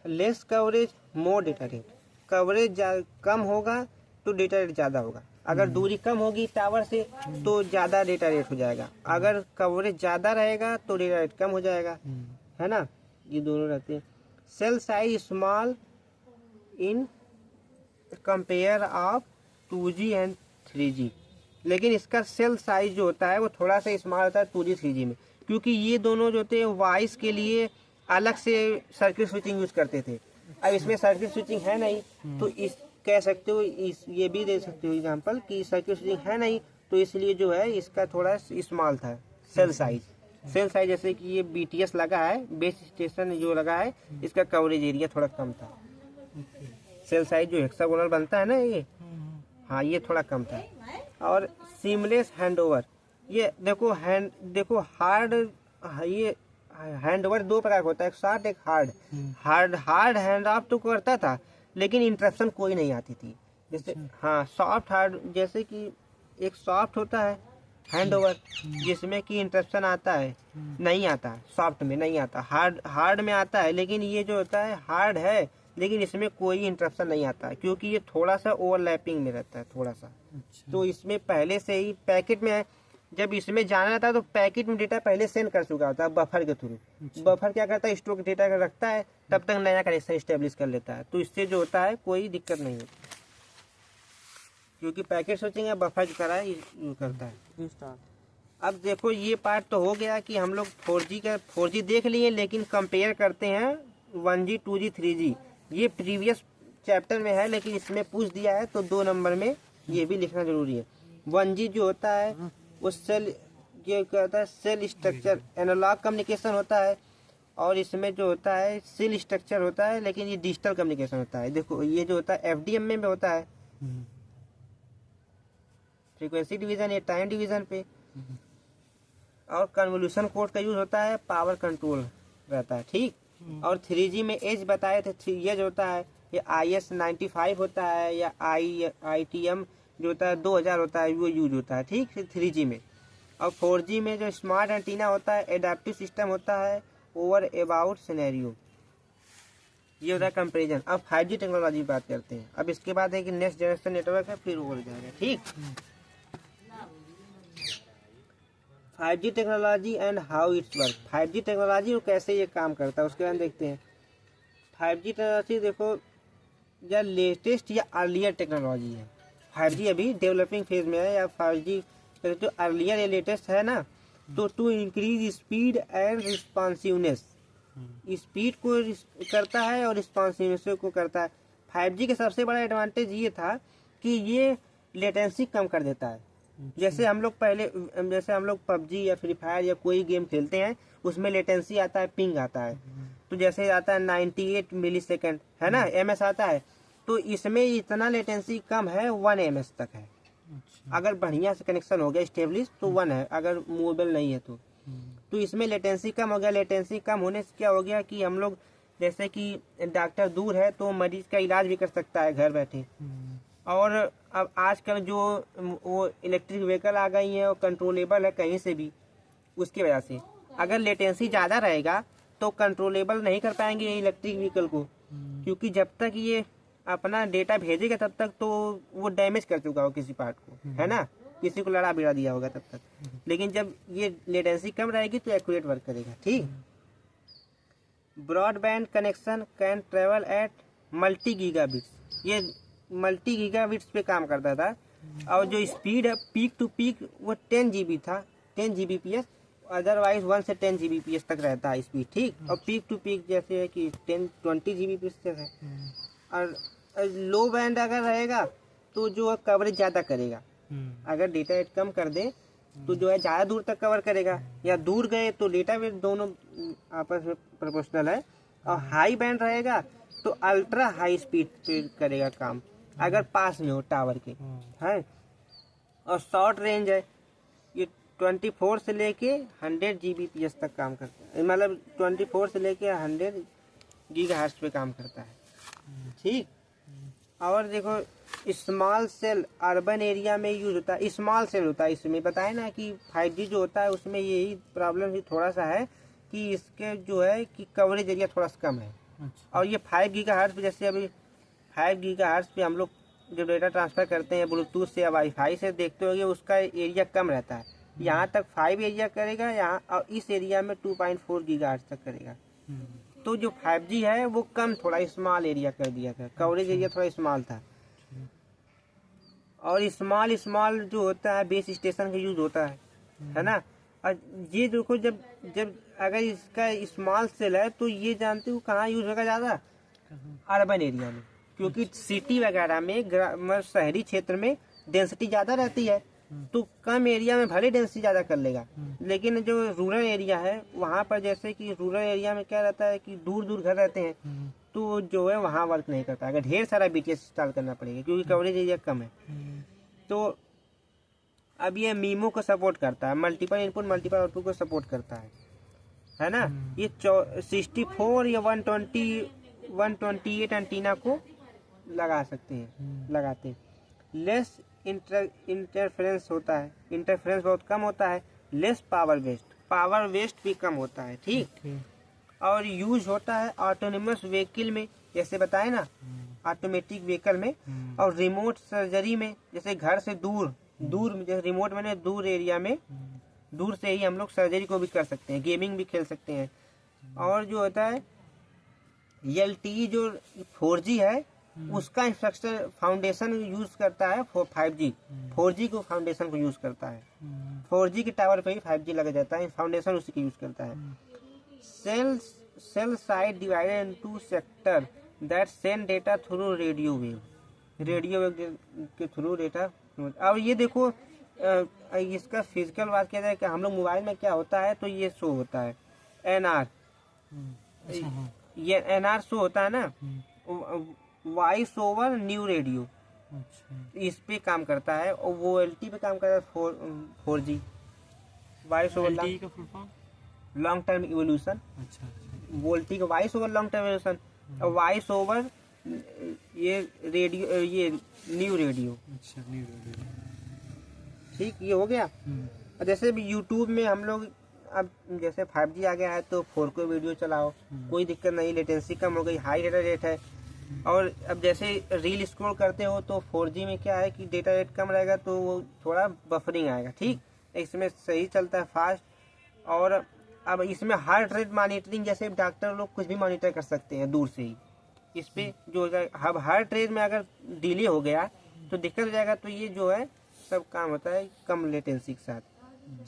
Less coverage more data rate, coverage कम होगा तो डेटा रेट ज़्यादा होगा। अगर दूरी कम होगी टावर से तो ज़्यादा डेटा रेट हो जाएगा, अगर कवरेज ज़्यादा रहेगा तो डेटा रेट कम हो जाएगा, है ना। ये दोनों रहते हैं। Cell size small in compare of 2G and 3G। लेकिन इसका सेल साइज जो होता है वो थोड़ा सा स्मॉल होता है 2G 3G में, क्योंकि ये दोनों जो थे वॉइस के लिए अलग से सर्किट स्विचिंग यूज करते थे। अब इसमें सर्किट स्विचिंग है नहीं, तो इस कह सकते हो इस ये भी दे सकते हो एग्जांपल कि सर्किट स्विचिंग है नहीं, तो इसलिए जो है इसका थोड़ा स्मॉल था सेल साइज। सेल साइज जैसे कि ये BTS लगा है, बेस स्टेशन जो लगा है, इसका कवरेज एरिया थोड़ा कम था। सेल साइज जो हेक्सागोनल बनता है ना ये, हाँ ये थोड़ा कम था। और सीमलेस हैंडओवर, ये देखो हार्ड, ये हैंडओवर दो प्रकार का होता है, एक सॉफ्ट एक हार्ड। हार्ड हैंड ऑफ तो करता था लेकिन इंटरप्शन कोई नहीं आती थी। जैसे हाँ सॉफ्ट हार्ड, जैसे कि एक सॉफ्ट होता है हैंडओवर जिसमें कि इंटरप्शन आता है, नहीं आता, सॉफ्ट में नहीं आता, हार्ड में आता है। लेकिन ये जो होता है हार्ड है लेकिन इसमें कोई इंटरप्शन नहीं आता क्योंकि ये थोड़ा सा ओवरलैपिंग में रहता है थोड़ा सा। तो इसमें पहले से ही पैकेट में, जब इसमें जाना था तो पैकेट में डेटा पहले सेंड कर चुका होता है बफर के थ्रू। बफर क्या करता है, स्टोर डेटा रखता है, तब तक नया कनेक्शन स्टेब्लिश कर लेता है। तो इससे जो होता है कोई दिक्कत नहीं होती क्योंकि पैकेट स्विचिंग है बफर की तरह यूज करता है। अब देखो ये पार्ट तो हो गया कि हम लोग 4G देख लिए, लेकिन कंपेयर करते हैं 1G 2G 3G। ये प्रीवियस चैप्टर में है लेकिन इसमें पूछ दिया है तो 2 नंबर में ये भी लिखना जरूरी है। 1G जो होता है वो सेल, ये कहता है सेल स्ट्रक्चर एनालॉग कम्युनिकेशन होता है, और इसमें जो होता है सेल स्ट्रक्चर होता है लेकिन ये डिजिटल कम्युनिकेशन होता है। देखो ये जो होता है FDM में होता है, फ्रीक्वेंसी डिवीजन या टाइम डिवीजन पे, और कन्वोल्यूशन कोड का यूज होता है, पावर कंट्रोल रहता है, ठीक। और 3G में एज बताए थे, 3 होता है, ये IS-95 होता है या ITM जो होता है 2000 होता है, वो यूज होता है, ठीक 3G में। और 4G में जो स्मार्ट एंटीना होता है, एडेप्टिव सिस्टम होता है, ओवर अबाउट सिनेरियो, ये होता है कंपेरिजन। अब 5G टेक्नोलॉजी की बात करते हैं। अब इसके बाद है कि नेक्स्ट जनरेशन नेटवर्क है, फिर हो जाएगा, ठीक। 5G technology and how it's work. 5G technology और कैसे ये काम करता है उसके बारे में देखते हैं। 5G टेक्नोलॉजी देखो या लेटेस्ट या अर्लियर टेक्नोलॉजी है। 5G अभी डेवलपिंग फेज में है, या 5G जो अर्लियर या लेटेस्ट है ना, तो to increase speed and responsiveness, speed को करता है और रिस्पॉन्सिवनेस को करता है। 5G का सबसे बड़ा एडवांटेज ये था कि ये लेटेंसी कम कर देता है। जैसे हम लोग PUBG या फ्री फायर या कोई गेम खेलते हैं उसमें लेटेंसी आता है, पिंग आता है, तो जैसे आता है 98 मिलीसेकंड है ना, MS आता है, तो इसमें इतना लेटेंसी कम है, 1 MS तक है। अगर बढ़िया से कनेक्शन हो गया स्टेब्लिश तो 1 है, अगर मूवेबल नहीं है तो इसमें लेटेंसी कम हो गया। लेटेंसी कम होने से क्या हो गया कि हम लोग जैसे कि डॉक्टर दूर है तो मरीज का इलाज भी कर सकता है घर बैठे। और अब आजकल जो वो इलेक्ट्रिक व्हीकल आ गई हैं, वो कंट्रोलेबल है कहीं से भी, उसकी वजह से अगर लेटेंसी ज़्यादा रहेगा तो कंट्रोलेबल नहीं कर पाएंगे ये इलेक्ट्रिक व्हीकल को, क्योंकि जब तक ये अपना डेटा भेजेगा तब तक तो वो डैमेज कर चुका हो किसी पार्ट को, है ना, किसी को लड़ा भिड़ा दिया होगा तब तक। लेकिन जब ये लेटेंसी कम रहेगी तो एक्यूरेट वर्क करेगा, ठीक। Broadband connection can travel eight multi gigabits, ये मल्टी गीगाबिट्स पे काम करता था। और जो स्पीड है पीक टू पीक वो 10 GB था, 10 Gbps, अदरवाइज 1 से 10 Gbps तक रहता है स्पीड, ठीक। और पीक टू पीक जैसे है कि 20 Gbps तक है। और लो बैंड अगर रहेगा तो जो है कवरेज ज़्यादा करेगा, अगर डेटा रेट कम कर दे तो जो है ज़्यादा दूर तक कवर करेगा, या दूर गए तो डेटा रेट दोनों आपस में प्रोपोर्शनल है। और हाई बैंड रहेगा तो अल्ट्रा हाई स्पीड पे करेगा काम, अगर पास में हो टावर के, है। और शॉर्ट रेंज है, ये 24 से लेके 100 Gbps तक काम करता है, मतलब 24 से लेके 100 गीगाहर्ट्ज पे काम करता है, ठीक। और देखो स्मॉल सेल अर्बन एरिया में यूज होता है, स्मॉल सेल होता है इसमें, बताए ना कि 5G जो होता है उसमें यही प्रॉब्लम ही थोड़ा सा है कि इसके जो है कि कवरेज एरिया थोड़ा सा कम है। और ये 5 गीगाहर्ट्ज पे, जैसे अभी 5 गीगाहर्ट्ज पे हम लोग जो डेटा ट्रांसफ़र करते हैं ब्लूटूथ से या वाईफाई से, देखते होंगे उसका एरिया कम रहता है। यहाँ तक 5 एरिया करेगा यहाँ, और इस एरिया में 2.4 गीगाहर्ट्ज तक करेगा। तो जो 5G है वो कम, थोड़ा स्मॉल एरिया कर दिया था, कवरेज एरिया थोड़ा स्मॉल था। और स्मॉल स्मॉल जो होता है बेस स्टेशन का यूज होता है ना। और ये देखो जब जब अगर इसका स्मॉल सेल है तो ये जानते हो कहाँ यूज होगा ज़्यादा, अर्बन एरिया में, क्योंकि सिटी वगैरह में मतलब शहरी क्षेत्र में डेंसिटी ज़्यादा रहती है, तो कम एरिया में भले डेंसिटी ज़्यादा कर लेगा, लेकिन जो रूरल एरिया है वहाँ पर जैसे कि रूरल एरिया में क्या रहता है कि दूर दूर घर रहते हैं, तो जो है वहाँ वर्क नहीं करता, अगर ढेर सारा बीटीएस इंस्टॉल करना पड़ेगा क्योंकि कवरेज एरिया कम है। तो अब ये मीमो को सपोर्ट करता है, मल्टीपल इनपुट मल्टीपल आउटपुट को सपोर्ट करता है ना। ये 64 या 128 एंटीना को लगा सकते हैं, लगाते हैं। लेस इंटरफेरेंस होता है, इंटरफेरेंस बहुत कम होता है। लेस पावर वेस्ट भी कम होता है, ठीक। और यूज होता है ऑटोनोमस व्हीकल में, जैसे बताए ना, ऑटोमेटिक व्हीकल में, और रिमोट सर्जरी में, जैसे घर से दूर जैसे रिमोट मैंने दूर एरिया में दूर से ही हम लोग सर्जरी को भी कर सकते हैं, गेमिंग भी खेल सकते हैं। और जो होता है LTE जो 4G है उसका इंफ्रास्ट्रक्चर फाउंडेशन यूज करता है 5G, 4G को फाउंडेशन को यूज करता है, 4G के टावर पे ही 5G लगा जाता है, फाउंडेशन उसी की यूज करता है। Sell side divided into sector that send data through radio wave के थ्रू डेटा। और ये देखो इसका फिजिकल बात किया जाए कि हम लोग मोबाइल में क्या होता है, तो ये शो होता है NR, ये NR शो होता है ना, वॉइस ओवर न्यू रेडियो, इस पे काम करता है, और वो LTE पे काम करता है 4G, voice over long term evolution, VoLTE का voice over long term evolution, और वॉइस ओवर ये रेडियो, ये न्यू रेडियो, ठीक। ये हो गया। और जैसे भी यूट्यूब में हम लोग अब जैसे 5G आ गया है तो 4K वीडियो चलाओ, कोई दिक्कत नहीं, लेटेंसी कम हो गई, हाई डेटा रेट है। और अब जैसे रील स्क्रॉल करते हो तो 4G में क्या है कि डेटा रेट कम रहेगा तो वो थोड़ा बफरिंग आएगा, ठीक। इसमें सही चलता है, फास्ट। और अब इसमें हार्ट रेट मॉनिटरिंग, जैसे डॉक्टर लोग कुछ भी मॉनिटर कर सकते हैं दूर से ही, इस पे जो अब हार्ट रेट में अगर डिले हो गया तो दिक्कत हो जाएगा, तो ये जो है सब काम होता है कम लेटेंसी के साथ,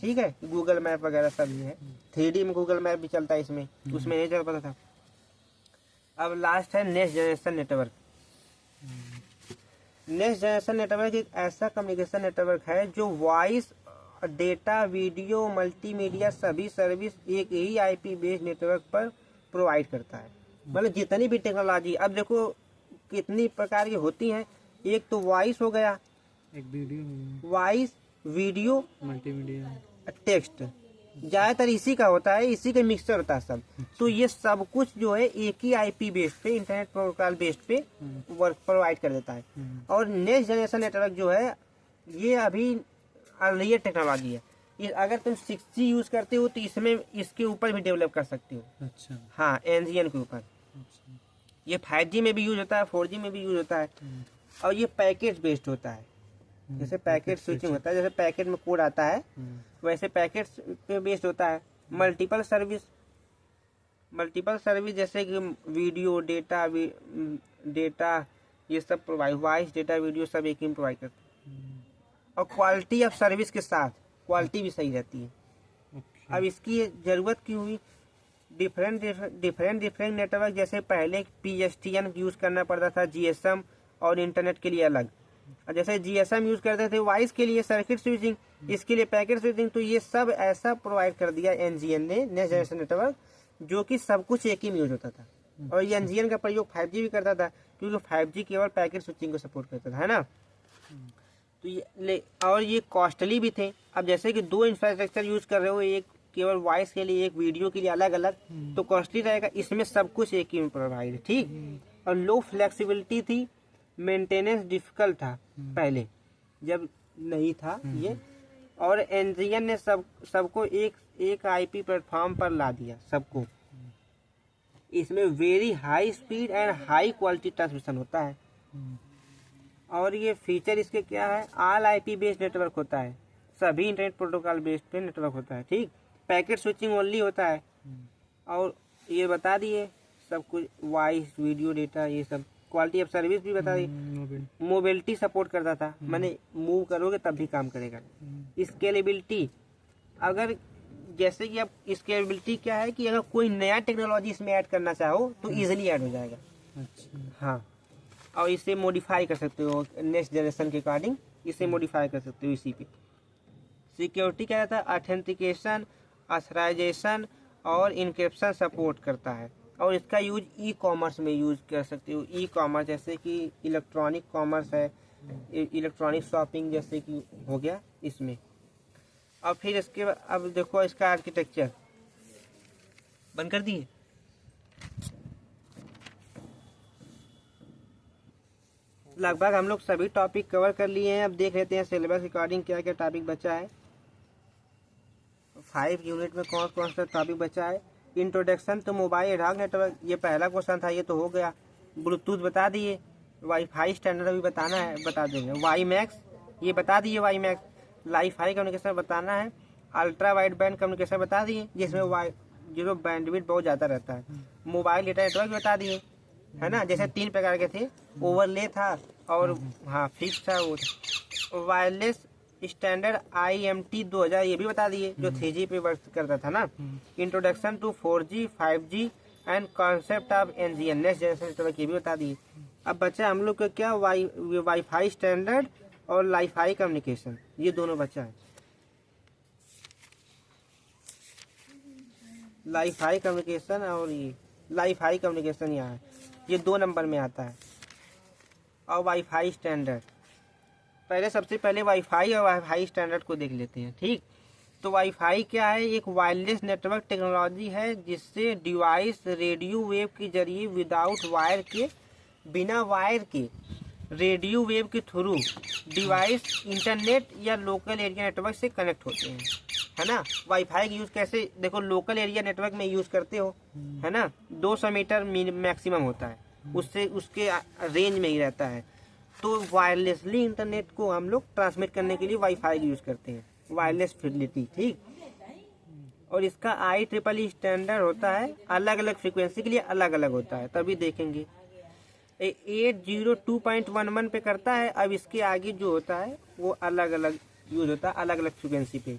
ठीक है। गूगल मैप वगैरह सब ही है, 3D में गूगल मैप भी चलता है इसमें, उसमें नहीं चल पाता था। अब लास्ट है next generation network. Next generation network एक ऐसा कम्युनिकेशन नेटवर्क है जो वॉइस, डेटा, वीडियो, मल्टीमीडिया सभी सर्विस एक ही IP बेस्ड नेटवर्क पर प्रोवाइड करता है। मतलब जितनी भी टेक्नोलॉजी, अब देखो कितनी प्रकार की होती हैं, एक तो वॉइस हो गया, एक video, voice, video, multimedia, text, ज्यादातर इसी का होता है, इसी का मिक्सचर होता है सब। तो ये सब कुछ जो है एक ही IP बेस पे, इंटरनेट प्रोटोकॉल बेस पे वर्क प्रोवाइड कर देता है। और नेक्स्ट जनरेशन नेटवर्क जो है ये अभी अर्लियर टेक्नोलॉजी है, ये अगर तुम 6G यूज करते हो तो इसमें इसके ऊपर भी डेवलप कर सकते हो। अच्छा, हाँ, NGN के ऊपर। ये 5G में भी यूज होता है, 4G में भी यूज होता है। और ये पैकेट बेस्ड होता है, जैसे पैकेट स्विचिंग होता है, जैसे पैकेट में कोड आता है वैसे पैकेट पे बेस्ड होता है। मल्टीपल सर्विस जैसे कि वीडियो, डेटा ये सब प्रोवाइड, वॉइस, डेटा, वीडियो सब एक ही में प्रोवाइड करते हैं। और क्वालिटी ऑफ सर्विस के साथ क्वालिटी भी सही रहती है। अब इसकी जरूरत क्यों हुई, डिफरेंट नेटवर्क, जैसे पहले PSTN यूज करना पड़ता था, GSM और इंटरनेट के लिए अलग, और जैसे GSM यूज करते थे वॉइस के लिए सर्किट स्विचिंग, इसके लिए पैकेट स्विचिंग, तो ये सब ऐसा प्रोवाइड कर दिया NGN ने, नेक्स्ट जनरेशन नेटवर्क, जो कि सब कुछ एक ही में यूज होता था। और ये NGN का प्रयोग 5G भी करता था, क्योंकि 5G केवल पैकेट स्विचिंग को सपोर्ट करता था, है ना। तो और ये कॉस्टली भी थे। अब जैसे कि 2 इंफ्रास्ट्रक्चर यूज कर रहे हो, एक केवल वॉइस के लिए, एक वीडियो के लिए अलग अलग, तो कॉस्टली रहेगा। इसमें सब कुछ एक ही में प्रोवाइड है, ठीक। और लो फ्लेक्सिबिलिटी थी, मेंटेनेंस डिफिकल्ट था पहले जब नहीं था ये। और NGN ने सबको एक IP प्लेटफॉर्म पर ला दिया सबको। इसमें very high speed and high quality transmission होता है। और ये फीचर इसके क्या है, ऑल IP बेस्ड नेटवर्क होता है, सभी इंटरनेट प्रोटोकॉल बेस्ड पे नेटवर्क होता है, ठीक। पैकेट स्विचिंग ओनली होता है। और ये बता दिए सब कुछ, वॉइस, वीडियो, डेटा, ये सब। क्वालिटी ऑफ सर्विस भी बता दी, मोबिलिटी सपोर्ट करता था, माने मूव करोगे तब भी काम करेगा। स्केलेबिलिटी, अगर जैसे कि अब स्केलेबिलिटी क्या है कि अगर कोई नया टेक्नोलॉजी इसमें ऐड करना चाहो तो इजीली ऐड हो जाएगा। अच्छा। हाँ, और इसे मॉडिफाई कर सकते हो नेक्स्ट जनरेशन के अकॉर्डिंग, इसे मॉडिफाई कर सकते हो इसी पे। सिक्योरिटी क्या रहता है, ऑथेंटिकेशन, ऑथराइजेशन और इनक्रिप्शन सपोर्ट करता है, और इसका यूज ई कॉमर्स में यूज कर सकते हो। ई कॉमर्स जैसे कि इलेक्ट्रॉनिक कॉमर्स है, इलेक्ट्रॉनिक शॉपिंग जैसे कि हो गया इसमें। और फिर इसके अब देखो इसका आर्किटेक्चर बंद कर दिए। लगभग हम लोग सभी टॉपिक कवर कर लिए हैं। अब देख लेते हैं सिलेबस अकॉर्डिंग क्या क्या टॉपिक बचा है। 5 यूनिट में कौन कौन सा टॉपिक बचा है। Introduction to mobile ad hoc network, ये पहला क्वेश्चन था, ये तो हो गया। ब्लूटूथ बता दिए, वाईफाई स्टैंडर्ड अभी बताना है, बता देंगे। वाई मैक्स ये बता दिए, वाई मैक्स। लाईफाई कम्युनिकेशन बताना है। अल्ट्रा वाइड बैंड कम्युनिकेशन बता दिए, जिसमें वाई जीरो बैंडविड्थ बहुत ज़्यादा रहता है। मोबाइल डेटा नेटवर्क बता दिए, है ना, जैसे 3 प्रकार के थे, ओवरले था और हाँ फिक्स था वो। वायरलेस स्टैंडर्ड IMT 2000 ये भी बता दिए, जो 3G पे वर्क करता था ना। Introduction to 4G 5G and concept of NGN next generation network ये भी बता दिए। अब बचा हम लोग का क्या, वाईफाई स्टैंडर्ड और लाईफाई कम्युनिकेशन, ये दोनों बचा है। लाईफाई कम्युनिकेशन और ये लाईफाई कम्युनिकेशन यहाँ है, ये 2 नंबर में आता है। और वाईफाई स्टैंडर्ड, पहले सबसे पहले वाईफाई और वाईफाई स्टैंडर्ड को देख लेते हैं। ठीक, तो वाईफाई क्या है, एक वायरलेस नेटवर्क टेक्नोलॉजी है जिससे डिवाइस रेडियो वेव के जरिए विदाउट वायर के, बिना वायर के रेडियो वेव के थ्रू डिवाइस इंटरनेट या लोकल एरिया नेटवर्क से कनेक्ट होते हैं, है ना। वाईफाई का यूज़ कैसे, देखो लोकल एरिया नेटवर्क में यूज़ करते हो, है ना, 200 मीटर मैक्सिमम होता है, उससे उसके रेंज में ही रहता है। तो वायरलेसली इंटरनेट को हम लोग ट्रांसमिट करने के लिए वाईफाई का यूज़ करते हैं, वायरलेस फैसिलिटी। ठीक, और इसका IEEE स्टैंडर्ड होता है, अलग अलग फ्रीक्वेंसी के लिए अलग अलग होता है, तभी देखेंगे। 802.11 पे करता है, अब इसके आगे जो होता है वो अलग अलग यूज होता है, अलग अलग फ्रीक्वेंसी पे।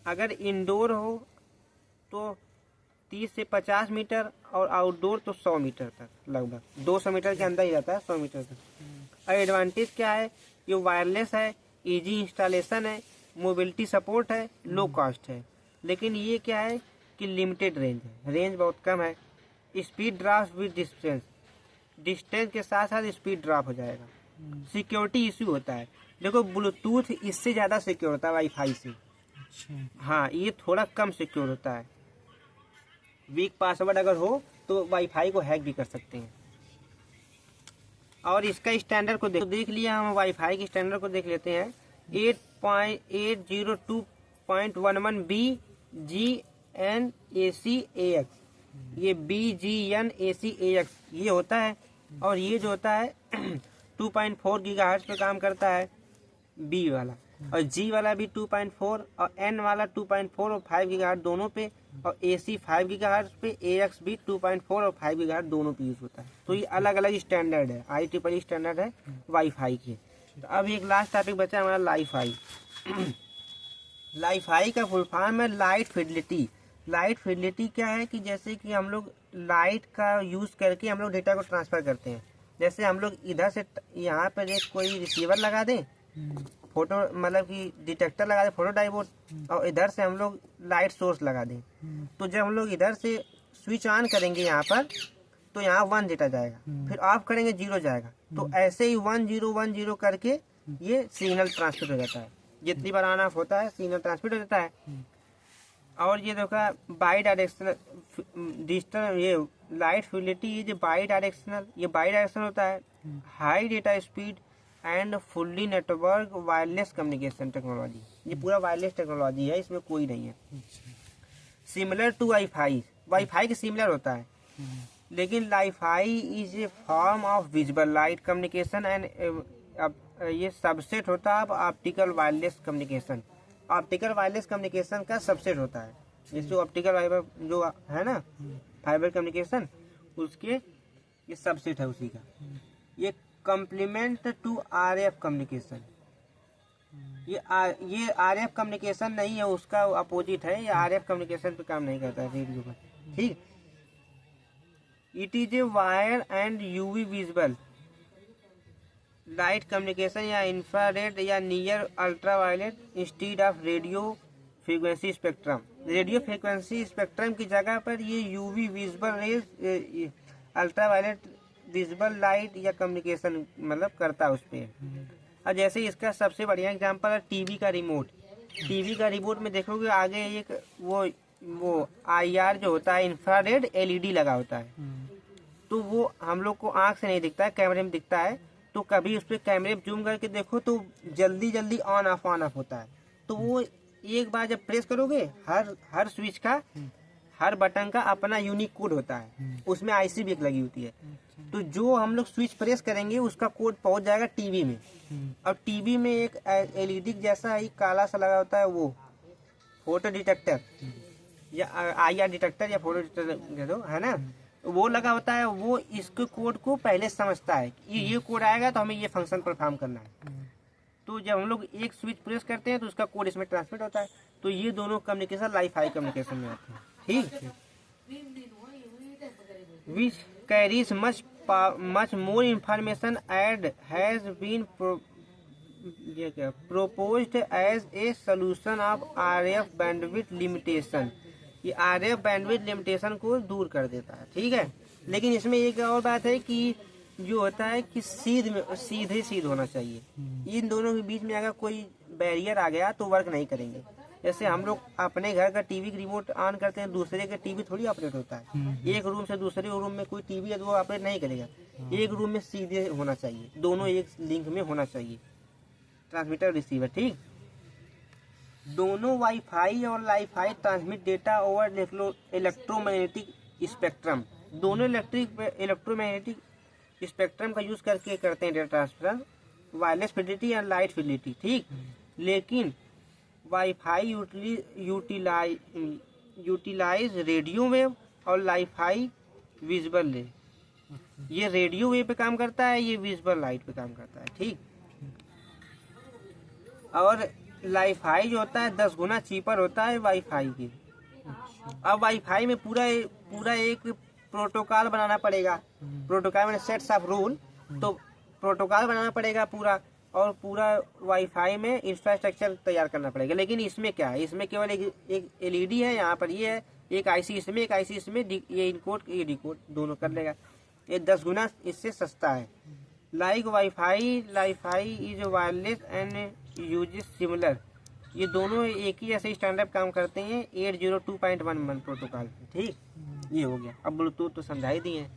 अगर इंडोर हो तो 30 से 50 मीटर और आउटडोर तो 100 मीटर तक, लगभग 200 मीटर के अंदर ही रहता है, 100 मीटर तक। और एडवांटेज क्या है, ये वायरलेस है, इजी इंस्टॉलेशन है, मोबिलिटी सपोर्ट है, लो कॉस्ट है। लेकिन ये क्या है कि लिमिटेड रेंज है, रेंज बहुत कम है। Speed drop with distance, distance के साथ साथ स्पीड ड्रॉप हो जाएगा। सिक्योरिटी इशू होता है, देखो ब्लूटूथ इससे ज़्यादा सिक्योर होता है वाईफाई से। हाँ, ये थोड़ा कम सिक्योर होता है। वीक पासवर्ड अगर हो तो वाईफाई को हैक भी कर सकते हैं। और इसका स्टैंडर्ड को देख लिया, हम वाईफाई के स्टैंडर्ड को देख लेते हैं। 8.802.11b GNACAX, ये BGNACAX ये होता है। और ये जो होता है 2.4 गीगाहर्ट्ज पे काम करता है, बी वाला, और जी वाला भी 2.4, और एन वाला 2.4 और 5 गीगाहर्ट्ज दोनों पे, और AC 5 गीगाहर्ट्ज पे, AX भी 2.4 और 5 गीगाहर्ट्ज दोनों पे यूज होता है। तो ये अलग अलग स्टैंडर्ड है, IEEE स्टैंडर्ड है वाईफाई के। तो अब एक लास्ट टॉपिक बचा हमारा लाईफाई। लाईफाई का फुल फॉर्म है लाइट फिडेलिटी। लाइट फिडेलिटी क्या है कि जैसे कि हम लोग लाइट का यूज करके हम लोग डेटा को ट्रांसफर करते हैं। जैसे हम लोग इधर से यहाँ पर एक कोई रिसीवर लगा दें, फोटो मतलब कि डिटेक्टर लगा दें, फोटो डायोड, और इधर से हम लोग लाइट सोर्स लगा दें। तो जब हम लोग इधर से स्विच ऑन करेंगे यहाँ पर, तो यहाँ 1 डेटा जाएगा, फिर ऑफ करेंगे 0 जाएगा। तो ऐसे ही 1 0 1 0 करके ये सिग्नल ट्रांसमिट हो जाता है। जितनी बार ऑन ऑफ होता है सिग्नल ट्रांसमिट हो जाता है। और ये देखा बाई डायरेक्शनल डिजिटल, ये लाइट फिडेलिटी, ये जो बाई डायरेक्शनल होता है। High data speed and fully network wireless communication technology, ये पूरा वायरलेस टेक्नोलॉजी है, इसमें कोई नहीं है। सिमिलर टू वाईफाई, वाईफाई के सिमिलर होता है, लेकिन Li-Fi is a form of visible light communication and ये सबसेट होता है optical wireless communication. Optical wireless communication का सबसेट होता है, जैसे ऑप्टिकल फाइबर जो है ना, फाइबर कम्युनिकेशन, उसके ये सबसेट है उसी का। ये कम्प्लीमेंट टू आरएफ कम्युनिकेशन, ये आरएफ कम्युनिकेशन नहीं है, उसका अपोजिट है। ये आरएफ कम्युनिकेशन पे काम नहीं करता है रेडियो पर, ठीक। It is a wire and UV visible light communication या इंफ्रारेड या near ultraviolet instead of radio frequency spectrum. Radio frequency spectrum की जगह पर ये UV visible raise, ultraviolet visible light या कम्युनिकेशन मतलब करता है उस पर। और जैसे इसका सबसे बढ़िया एग्जांपल है टीवी का रिमोट। टीवी का रिमोट में देखोगे आगे एक वो आईआर जो होता है, इंफ्रारेड एलईडी लगा होता है। तो वो हम लोग को आंख से नहीं दिखता है, कैमरे में दिखता है। तो कभी उस पर कैमरे में जूम करके देखो तो जल्दी जल्दी ऑन ऑफ होता है। तो वो एक बार जब प्रेस करोगे, हर स्विच का, हर बटन का अपना यूनिक कोड होता है, उसमें आईसी भी एक लगी होती है। तो जो हम लोग स्विच प्रेस करेंगे उसका कोड पहुंच जाएगा टीवी में। और टीवी में एक एलईडी जैसा ही काला सा लगा होता है, वो फोटो डिटेक्टर या आईआर डिटेक्टर या फोटो डिटेक्टर है ना, वो लगा होता है। वो इसके कोड को पहले समझता है कि ये कोड आएगा तो हमें ये फंक्शन परफॉर्म करना है। तो जब हम लोग एक स्विच प्रेस करते हैं तो उसका कोड इसमें ट्रांसमिट होता है। तो ये दोनों कम्युनिकेशन वाईफाई कम्युनिकेशन में आते हैं, ठीक। Which carries much more information and has been proposed as a solution of RF bandwidth limitation। ये RF bandwidth limitation को दूर कर देता है, ठीक है। लेकिन इसमें एक और बात है कि जो होता है कि सीधे होना चाहिए। इन दोनों के बीच में अगर कोई बैरियर आ गया तो वर्क नहीं करेंगे। जैसे हम लोग अपने घर का टीवी रिमोट ऑन करते हैं, दूसरे का टीवी थोड़ी ऑपरेट होता है। एक रूम से दूसरे रूम में कोई टीवी है तो वो ऑपरेट नहीं करेगा। एक रूम में सीधे होना चाहिए, दोनों एक लिंक में होना चाहिए, ट्रांसमीटर रिसीवर, ठीक। दोनों वाईफाई और Li-Fi transmit data over electromagnetic spectrum. दोनों इलेक्ट्रोमैग्नेटिक स्पेक्ट्रम का यूज करके करते हैं data transfer, wireless fidelity and light fidelity, ठीक। लेकिन वाईफाई यूटिलाइज रेडियो वेव और लाईफाई विजिबल रे। ये रेडियो वेव पे काम करता है, ये विजिबल लाइट पे काम करता है, ठीक। और लाईफाई जो होता है 10 गुना चीपर होता है वाईफाई के। अब वाईफाई में पूरा एक प्रोटोकॉल बनाना पड़ेगा। प्रोटोकॉल में सेट्स ऑफ रूल, तो प्रोटोकॉल बनाना पड़ेगा पूरा, और पूरा वाईफाई में इंफ्रास्ट्रक्चर तैयार करना पड़ेगा। लेकिन इसमें क्या है, इसमें केवल एक एलईडी है, यहाँ पर ये है, एक आईसी इसमें, एक आईसी इसमें, ये इनकोड ये डिकोड दोनों कर लेगा। ये 10 गुना इससे सस्ता है। Like Li-Fi is wireless and uses similar. ये दोनों एक ही ऐसे स्टैंडर्ड काम करते हैं 802.11 प्रोटोकॉल, ठीक। ये हो गया। अब ब्लूटूथ तो समझा ही दिए।